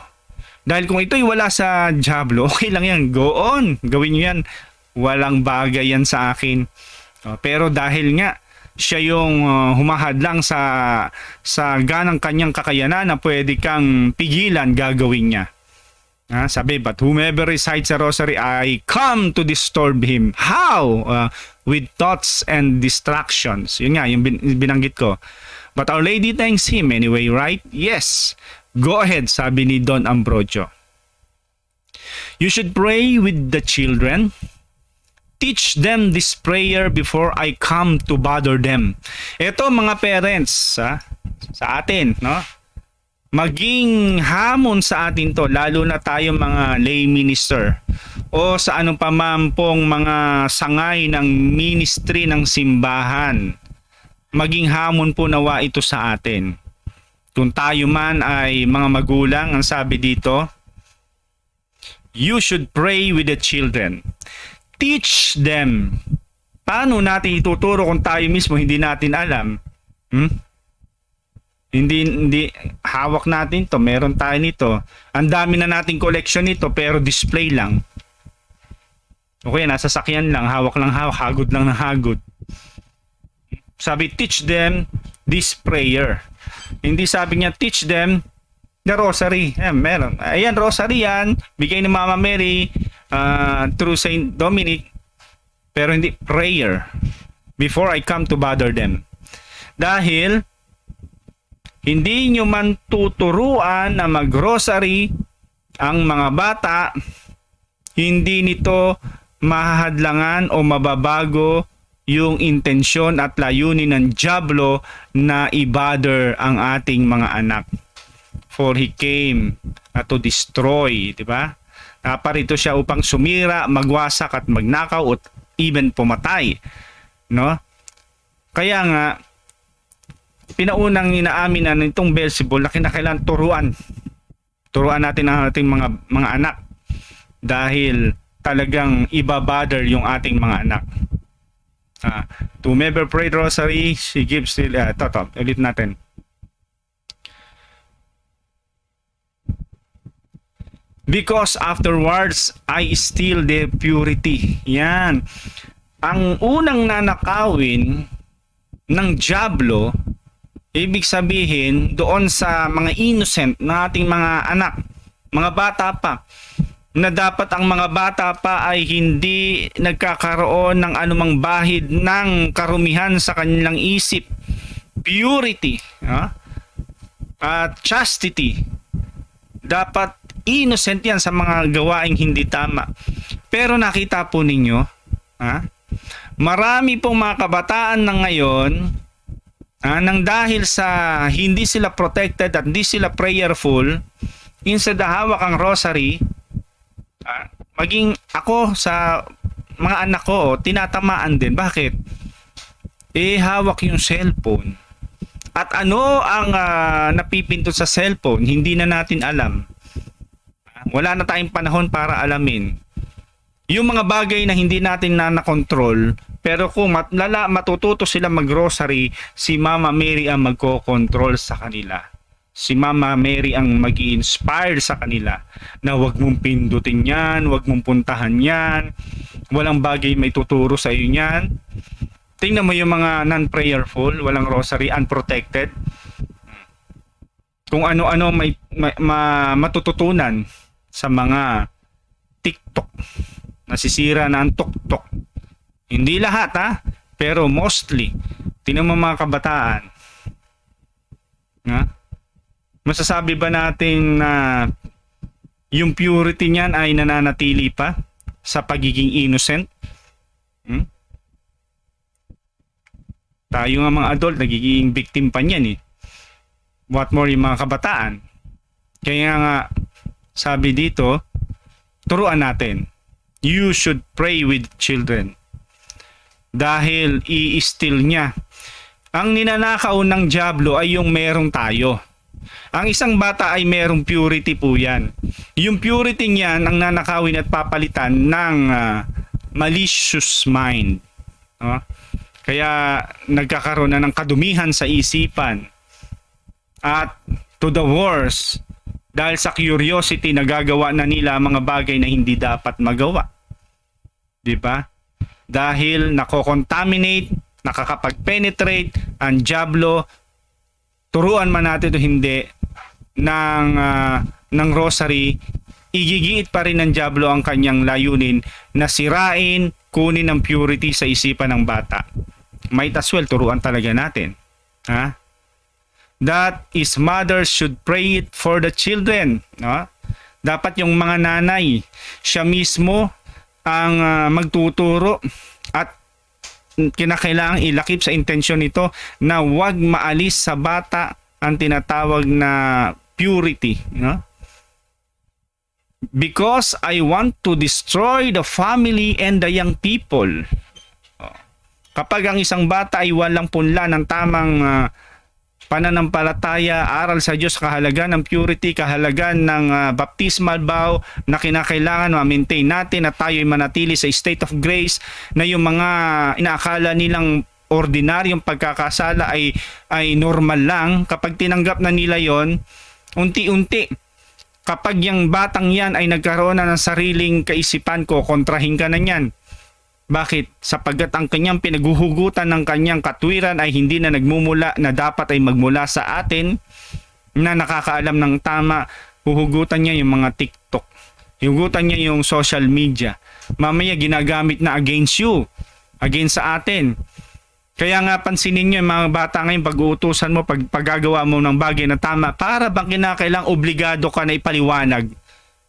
Dahil kung ito'y wala sa diablo, okay lang yan. Go on. Gawin nyo yan. Walang bagay yan sa akin. Pero dahil nga, siya yung humahadlang sa ganang kanyang kakayanan na pwede kang pigilan, gagawin niya. Sabi, but whomever recites a rosary, I come to disturb him. How? With thoughts and distractions. Yun nga, yung binanggit ko. But Our Lady thanks him anyway, right? Yes. Go ahead, sabi ni Don Ambrosio. You should pray with the children. Teach them this prayer before I come to bother them. Ito mga parents sa atin, no? Maging hamon sa atin to, lalo na tayo mga lay minister o sa anong pamampong mga sangay ng ministry ng simbahan. Maging hamon po nawa ito sa atin. Kung tayo man ay mga magulang, ang sabi dito, you should pray with the children. Teach them. Paano natin ituturo kung tayo mismo hindi natin alam? Hindi hawak natin to, meron tayo nito. Ang dami na nating collection nito pero display lang. Okay, nasa sakyan lang, hawak lang hawak, hagod lang ng hagod. Sabi, teach them this prayer. Hindi sabi niya, teach them the rosary. Meron. Ayan, rosary yan. Bigay ni Mama Mary through Saint Dominic, pero hindi prayer before I come to bother them. Dahil hindi nyo man tuturuan na mag-rosary ang mga bata, hindi nito mahahadlangan o mababago yung intensyon at layunin ng diablo na i-bother ang ating mga anak. For he came to destroy, di ba? Naparito siya upang sumira, magwasak at magnakaw at even pumatay, no? Kaya nga pinaunang inaamin na nitong Beelzebul na kinakailangan turuan natin ang ating mga anak dahil talagang ibabother yung ating mga anak. To whomever prayed rosary, she gives ulit natin. Because afterwards, I steal their purity. Yan. Ang unang nanakawin ng diablo, ibig sabihin, doon sa mga innocent na ating mga anak, mga bata pa, na dapat ang mga bata pa ay hindi nagkakaroon ng anumang bahid ng karumihan sa kanilang isip. Purity. At chastity. Dapat innocent yan sa mga gawaing hindi tama. Pero nakita po ninyo, marami pong mga kabataan na ngayon Nang dahil sa hindi sila protected at hindi sila prayerful, instead na hawak ang rosary, maging ako sa mga anak ko, tinatamaan din. Bakit? Hawak yung cellphone. At ano ang napipindot sa cellphone, hindi na natin alam. Wala na tayong panahon para alamin. Yung mga bagay na hindi natin na-control, pero kung matututo sila mag-rosary, si Mama Mary ang magko-control sa kanila. Si Mama Mary ang mag-i-inspire sa kanila na wag mong pindutin yan, wag mong puntahan yan, walang bagay may tuturo sa iyo yan. Tingnan mo yung mga non-prayerful, walang rosary, unprotected. Kung ano-ano may matututunan sa mga TikTok. Nasisira na ang tuktok. Hindi lahat pero mostly. Tingnan mo mga kabataan. Masasabi ba natin na yung purity niyan ay nananatili pa sa pagiging innocent? Tayo nga mga adult, nagiging victim pa niyan What more yung mga kabataan? Kaya nga, sabi dito, turuan natin. You should pray with children. Dahil i-steal niya. Ang ninanakaw ng dyablo ay yung merong tayo. Ang isang bata ay merong purity po yan. Yung purity niyan ang nanakawin at papalitan ng malicious mind. Kaya nagkakaroon na ng kadumihan sa isipan. At to the worst, dahil sa curiosity nagagawa na nila mga bagay na hindi dapat magawa. 'Di ba? Dahil nako-contaminate, nakakapag-penetrate ang dyablo, turuan man natin o hindi ng rosary, igigiit pa rin ng dyablo ang kanyang layunin na sirain, kunin ang purity sa isipan ng bata. Might as well turuan talaga natin. That is, mothers should pray it for the children. Dapat yung mga nanay, siya mismo ang magtuturo at kinakailangang ilakip sa intensyon nito na huwag maalis sa bata ang tinatawag na purity. Because I want to destroy the family and the young people. Kapag ang isang bata ay walang punla ng tamang pananampalataya, aral sa Diyos, kahalagan ng purity, kahalagan ng baptismal vow na kinakailangan ma-maintain natin at tayo ay manatili sa state of grace, na yung mga inaakala nilang ordinaryong pagkakasala ay normal lang. Kapag tinanggap na nila yon, unti-unti, kapag yung batang yan ay nagkaroon na ng sariling kaisipan ko, kontrahin ka na yan. Bakit? Sapagkat ang kanyang pinaghuhugutan ng kanyang katwiran ay hindi na nagmumula na dapat ay magmula sa atin na nakakaalam ng tama. Huhugutan niya yung mga TikTok. Huhugutan niya yung social media. Mamaya ginagamit na against you. Against sa atin. Kaya nga pansinin niyo yung mga bata ngayon, pag-uutusan mo, paggagawa mo ng bagay na tama, para bang kinakailangan obligado ka na ipaliwanag.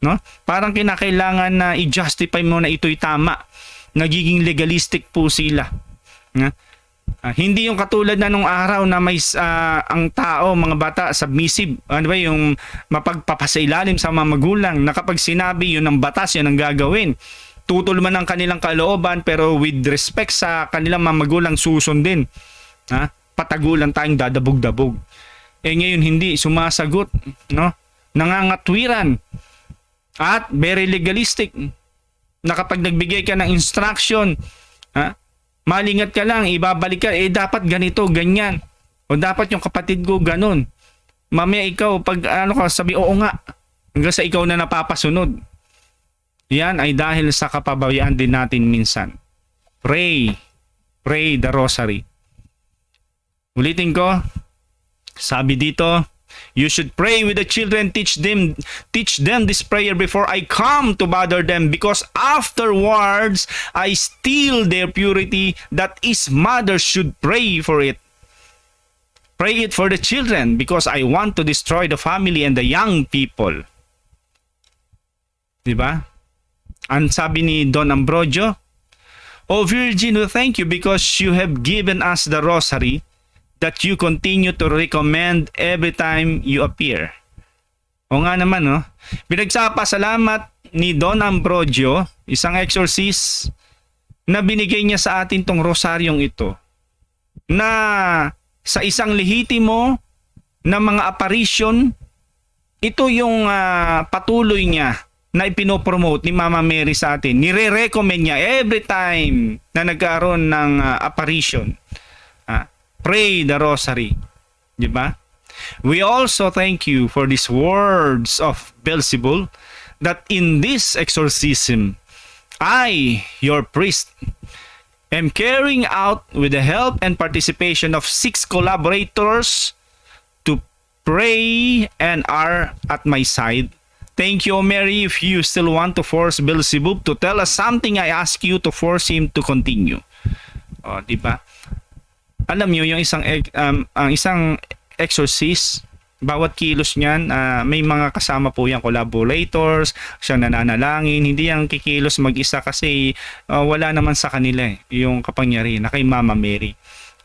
No? Parang kinakailangan na i-justify mo na ito'y tama. Nagiging legalistic po sila. Hindi yung katulad na nung araw na may ang tao, mga bata, submissive. Ano ba yung mapagpapasailalim sa mga magulang, na kapag sinabi yun ng batas, yun ang gagawin. Tutol man ang kanilang kalooban, pero with respect sa kanilang mga magulang, susundin. Patagulan tayong dadabog-dabog. Ngayon hindi, sumasagot. Nangangatwiran. At very legalistic. Na kapag nagbigay ka ng instruction, malingat ka lang, ibabalik ka, dapat ganito, ganyan. O dapat yung kapatid ko ganun. Mamaya ikaw, pag sabi, oo nga, hanggang sa ikaw na napapasunod. Yan ay dahil sa kapabayaan din natin minsan. Pray the rosary. Ulitin ko, sabi dito, you should pray with the children, teach them this prayer before I come to bother them, because afterwards I steal their purity. That is, mothers should pray for it. Pray it for the children, because I want to destroy the family and the young people. Diba? Ang sabi ni Don Ambrogio, O Virgin, we thank you because you have given us the rosary, that you continue to recommend every time you appear. O nga naman, no? Salamat ni Don Ambrogio, isang exorcist, na binigay niya sa atin tong rosaryong ito, na sa isang lehitimo na mga apparition, ito yung patuloy niya na ipinopromote ni Mama Mary sa atin. Nire-recommend niya every time na nagkaroon ng apparition. Pray the rosary. Di ba? We also thank you for these words of Beelzebul that in this exorcism, I, your priest, am carrying out with the help and participation of 6 collaborators to pray and are at my side. Thank you, Mary. If you still want to force Beelzebub to tell us something, I ask you to force him to continue. O, di ba? Alam niyo yung isang exorcist, bawat kilos niyan, may mga kasama po yung collaborators, siya nananalangin, hindi yang kikilos mag-isa kasi wala naman sa kanila yung kapangyarihan na kay Mama Mary.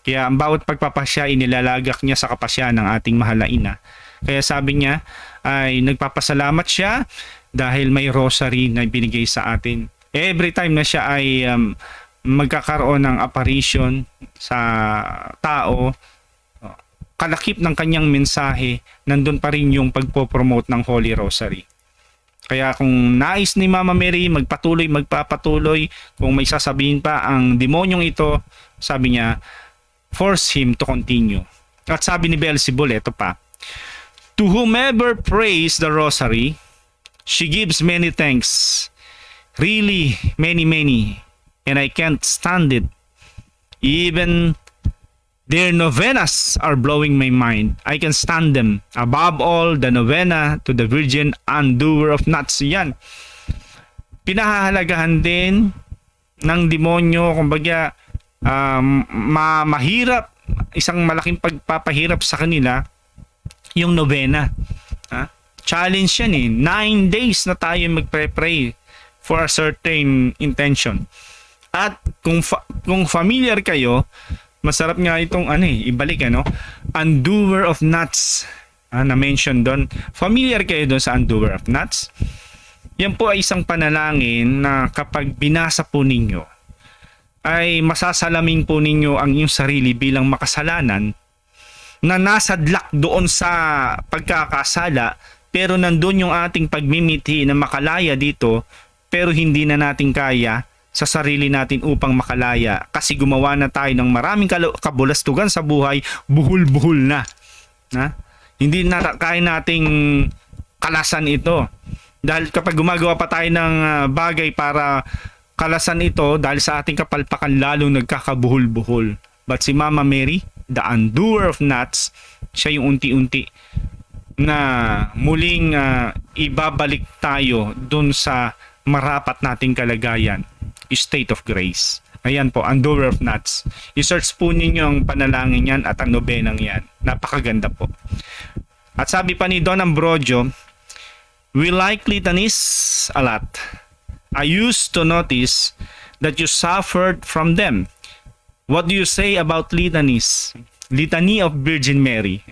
Kaya ang bawat pagpapasya, inilalagak niya sa kapasya ng ating mahal na ina. Kaya sabi niya ay nagpapasalamat siya dahil may rosary na binigay sa atin. Every time na siya ay magkakaroon ng apparition sa tao, kalakip ng kanyang mensahe, nandun pa rin yung pagpopromote ng Holy Rosary. Kaya kung nais ni Mama Mary magpapatuloy, kung may sasabihin pa ang demonyong ito, sabi niya, force him to continue. At sabi ni Beelzebul, ito pa, to whomever prays the rosary, she gives many thanks. Really, many. And I can't stand it. Even their novenas are blowing my mind. I can stand them. Above all, the novena to the Virgin Undoer of Nuts. Yan. Pinahahalagahan din ng demonyo, kumbaga, mahirap, isang malaking pagpapahirap sa kanila, yung novena. Challenge yan 9 days na tayo magpre-pray for a certain intention. At kung familiar kayo, masarap nga itong ibalik Undoer of Nuts. Na-mention doon. Familiar kayo doon sa Undoer of Nuts? Yan po ay isang panalangin na kapag binasa po ninyo, ay masasalamin po ninyo ang inyong sarili bilang makasalanan na nasadlak doon sa pagkakasala, pero nandun yung ating pagmimithi na makalaya dito, pero hindi na natin kaya sa sarili natin upang makalaya kasi gumawa na tayo ng maraming kabulastugan sa buhay, buhul-buhul na. Hindi na kaya nating kalasan ito. Dahil kapag gumagawa pa tayo ng bagay para kalasan ito, dahil sa ating kapalpakan lalong nagkakabuhul-buhul. But si Mama Mary, the Undoer of Nuts, siya yung unti-unti na muling ibabalik tayo dun sa marapat nating kalagayan, state of grace. Ayan po, Undoer of Nuts. I-search po ninyo ang panalangin yan at ang nobenang yan. Napakaganda po. At sabi pa ni Don Ambrogio, we like litanies a lot. I used to notice that you suffered from them. What do you say about litanies? Litany of Virgin Mary.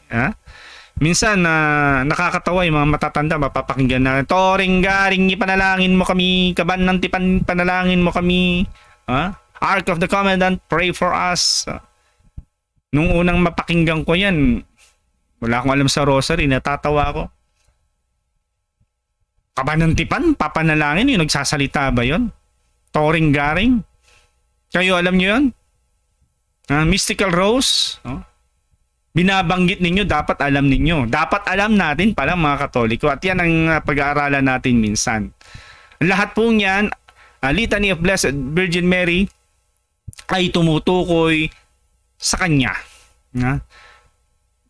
Minsan nakakatawa yung mga matatanda, mapapakinggan na, Toring garing ipanalangin mo kami, kaban ng tipan panalangin mo kami. Ark of the Covenant, pray for us. Nung unang mapakinggan ko yan, wala akong alam sa rosary, natatawa ako. Kaban ng tipan, papanalangin, yung nagsasalita ba yun? Toring garing? Kayo alam nyo yun? Mystical Rose, binabanggit ninyo, dapat alam ninyo. Dapat alam natin pala mga Katoliko. At yan ang pag-aaralan natin minsan. Lahat po niyan, Litany of Blessed Virgin Mary, ay tumutukoy sa Kanya.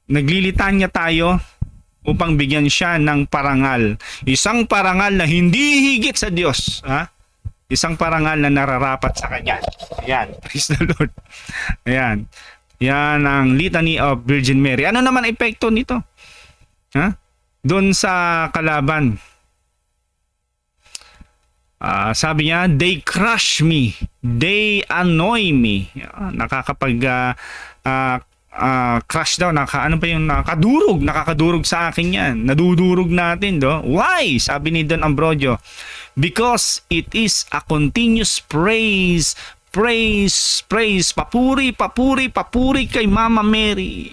Naglilitanya tayo upang bigyan siya ng parangal. Isang parangal na hindi higit sa Diyos. Isang parangal na nararapat sa Kanya. Ayan. Praise the Lord. Ayan. Yan ang Litany of Virgin Mary. Ano naman epekto nito? Doon sa kalaban. Sabi niya, they crush me. They annoy me. Nakakapag crush daw, ano ba yung nakakadurog sa akin yan. Nadudurog natin, do. Why? Sabi ni Don Ambrogio. Because it is a continuous praise, papuri kay Mama Mary.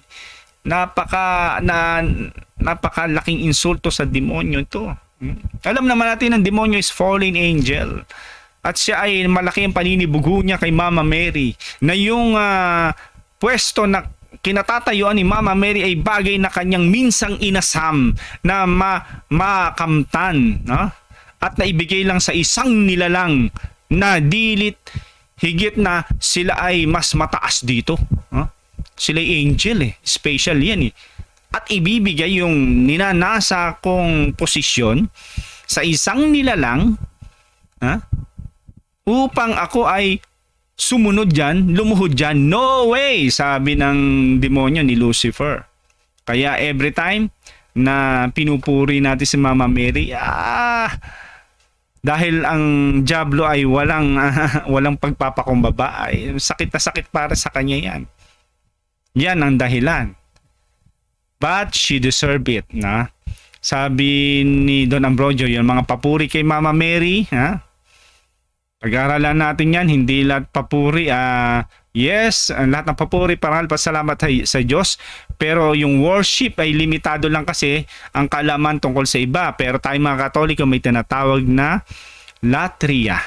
Napakalaking insulto sa demonyo ito. Alam naman natin ang demonyo is fallen angel. At siya ay malaki ang paninibugo niya kay Mama Mary. Na yung pwesto na kinatatayuan ni Mama Mary ay bagay na kanyang minsang inasam na makamtan, no? At naibigay lang sa isang nilalang na dilit higit na sila ay mas mataas dito. No? Sila ay angel special yan At ibibigay yung ninanasa kong posisyon sa isang nilalang upang ako ay sumunod dyan, lumuhod dyan. No way! Sabi ng demonyo ni Lucifer. Kaya every time na pinupuri natin si Mama Mary, dahil ang Diablo ay walang pagpapakumbaba, ay sakit na sakit para sa kanya yan. Yan ang dahilan. But she deserved it, na. Sabi ni Don Ambrogio, yung mga papuri kay Mama Mary, pag-aaralan natin yan, hindi lahat papuri, yes, lahat ng papuri, parangal, pasalamat sa Diyos, pero yung worship ay limitado lang kasi ang kaalaman tungkol sa iba. Pero tayo mga Katoliko may tinatawag na latria,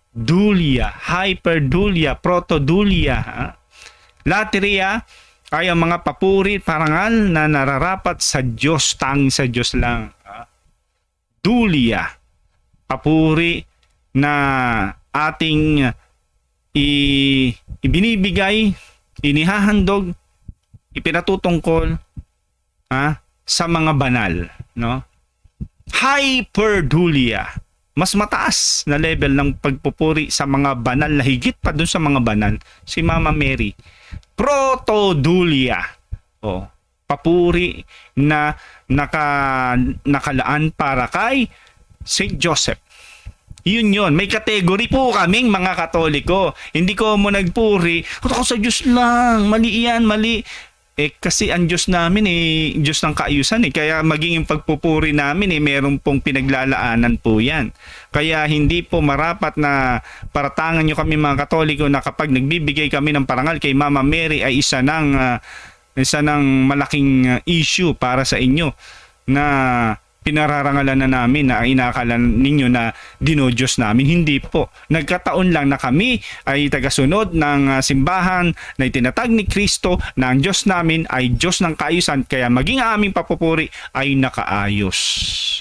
dulia, hyperdulia, protodulia. Latria ay ang mga papuri, parangal na nararapat sa Diyos, tanging sa Diyos lang. Dulia, papuri na ating ibinibigay, inihahandog, ipinatutungkol sa mga banal, no? Hyperdulia, mas mataas na level ng pagpupuri sa mga banal, na higit pa dun sa mga banal, si Mama Mary. Protodulia, papuri na nakalaan para kay Saint Joseph. Yun. May kategory po kaming mga Katoliko. Hindi ko mo nagpuri, ako sa Diyos lang, mali yan, mali. Kasi ang Diyos namin Diyos ng kaayusan. Kaya maging yung pagpupuri namin meron pong pinaglalaanan po yan. Kaya hindi po marapat na paratangan nyo kami mga Katoliko na kapag nagbibigay kami ng parangal kay Mama Mary ay isa ng malaking issue para sa inyo na pinararangalan na namin, na inakala ninyo na dinodiyos namin. Hindi po. Nagkataon lang na kami ay tagasunod ng simbahan na itinatag ni Kristo na ang Diyos namin ay Diyos ng kaayusan, kaya maging aming papupuri ay nakaayos.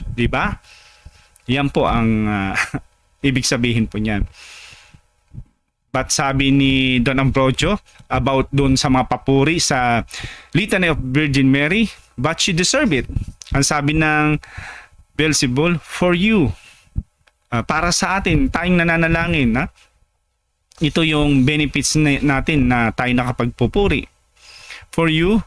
Diba? Yan po ang ibig sabihin po niyan. But sabi ni Don Ambrogio about dun sa mga papuri sa Litany of Virgin Mary, but she deserved it. Ang sabi ng Beelzebul, for you, para sa atin, tayong nananalangin, ito yung benefits natin na tayo nakapagpupuri. For you,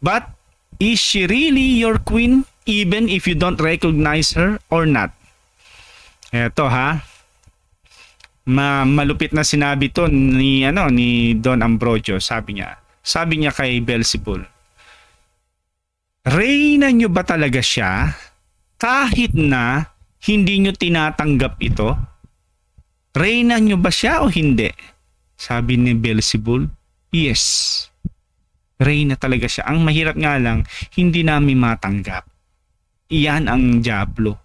but is she really your queen even if you don't recognize her or not? Eto malupit na sinabi to ni Don Ambrogio. Sabi niya kay Beelzebul, reyna nyo ba talaga siya kahit na hindi nyo tinatanggap ito? Reyna nyo ba siya o hindi? Sabi ni Beelzebul, yes. Reyna talaga siya. Ang mahirap nga lang, hindi namin matanggap. Iyan ang Diablo.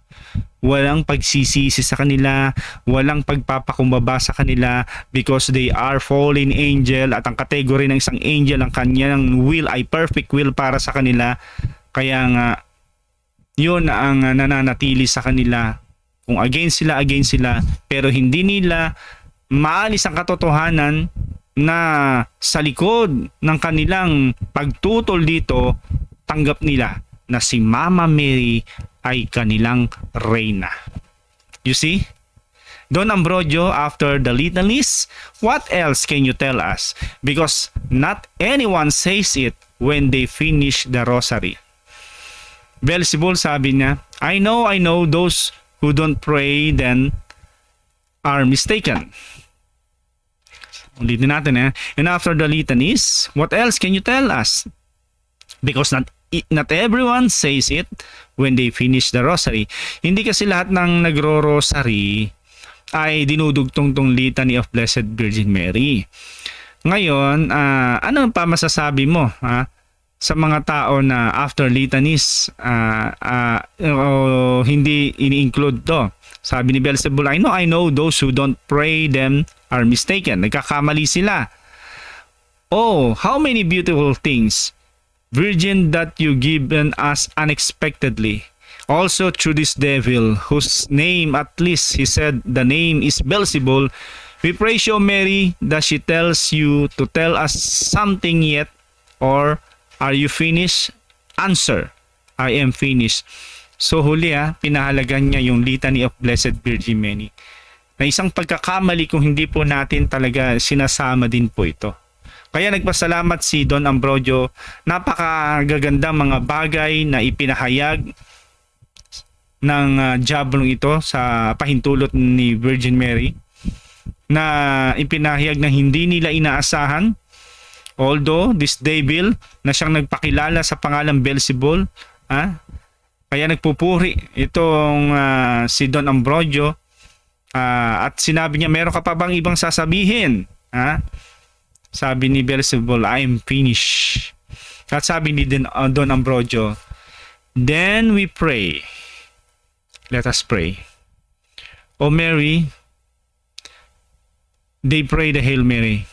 Walang pagsisisi sa kanila, walang pagpapakumbaba sa kanila because they are fallen angel, at ang kategory ng isang angel, ang kanyang will ay perfect will para sa kanila. Kaya nga, yun ang nananatili sa kanila. Kung against sila, pero hindi nila maalis ang katotohanan na sa likod ng kanilang pagtutol dito, tanggap nila na si Mama Mary ay kanilang reyna. You see? Don Ambrogio, after the litanies, what else can you tell us? Because not anyone says it when they finish the rosary. Beelzebul, sabi niya, I know those who don't pray then are mistaken. Ulitin natin And after the litanies, what else can you tell us? Because not everyone says it when they finish the rosary. Hindi kasi lahat ng nagro-rosary ay dinudugtong tong litany of Blessed Virgin Mary. Ngayon, ano pa masasabi mo sa mga tao na after litanies hindi ini-include to? Sabi ni Beelzebul, I know those who don't pray them are mistaken. Nagkakamali sila. Oh, how many beautiful things, Virgin, that you given us unexpectedly. Also through this devil, whose name at least he said the name is Beelzebul, we praise you, Mary, that she tells you to tell us something yet, or are you finished? Answer, I am finished. So huli pinahalagan niya yung litany of Blessed Virgin Mary. Na isang pagkakamali kung hindi po natin talaga sinasama din po ito. Kaya nagpasalamat si Don Ambrogio, napakagaganda mga bagay na ipinahayag ng diablong ito sa pahintulot ni Virgin Mary, na ipinahayag na hindi nila inaasahan. Although this devil na siyang nagpakilala sa pangalang Beelzebul, kaya nagpupuri itong si Don Ambrogio, at sinabi niya, meron ka pa bang ibang sasabihin? Sabi ni Beelzebul, I am finished. At sabi ni Don Ambrogio, then we pray. Let us pray. O Mary, they pray the Hail Mary.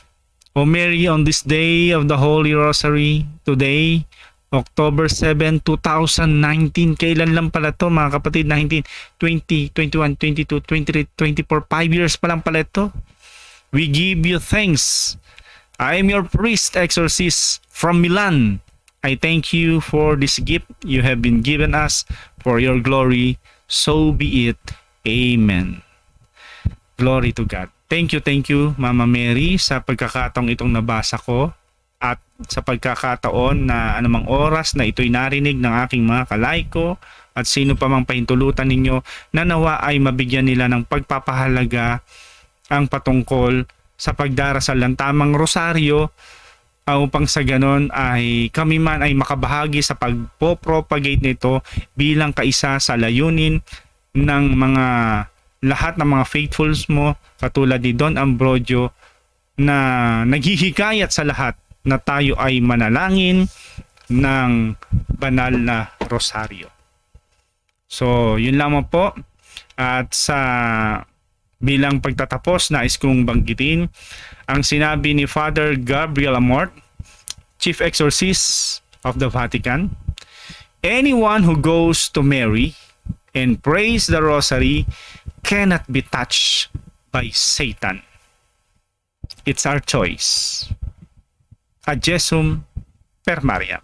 O Mary, on this day of the Holy Rosary, today, October 7, 2019. Kailan lang pala to mga kapatid? 19, 20, 21, 22, 23, 24, 5 years pa lang pala ito. We give you thanks. I am your priest exorcist from Milan. I thank you for this gift you have been given us for your glory. So be it. Amen. Glory to God. Thank you, Mama Mary, sa pagkakataong itong nabasa ko, at sa pagkakataon na anumang oras na ito'y narinig ng aking mga kalaiko at sino pa mang pahintulutan ninyo, na nawa ay mabigyan nila ng pagpapahalaga ang patungkol sa pagdarasal ng tamang rosaryo, upang sa ganon ay kami man ay makabahagi sa pagpo-propagate nito bilang kaisa sa layunin ng mga lahat ng mga faithfuls mo, katulad ni Don Ambrogio, na naghihikayat sa lahat na tayo ay manalangin ng banal na rosaryo. So, yun lamang po. At sa bilang pagtatapos, nais kong banggitin ang sinabi ni Father Gabriel Amort, Chief Exorcist of the Vatican. Anyone who goes to Mary and prays the rosary cannot be touched by Satan. It's our choice. Ad Jesum per Mariam.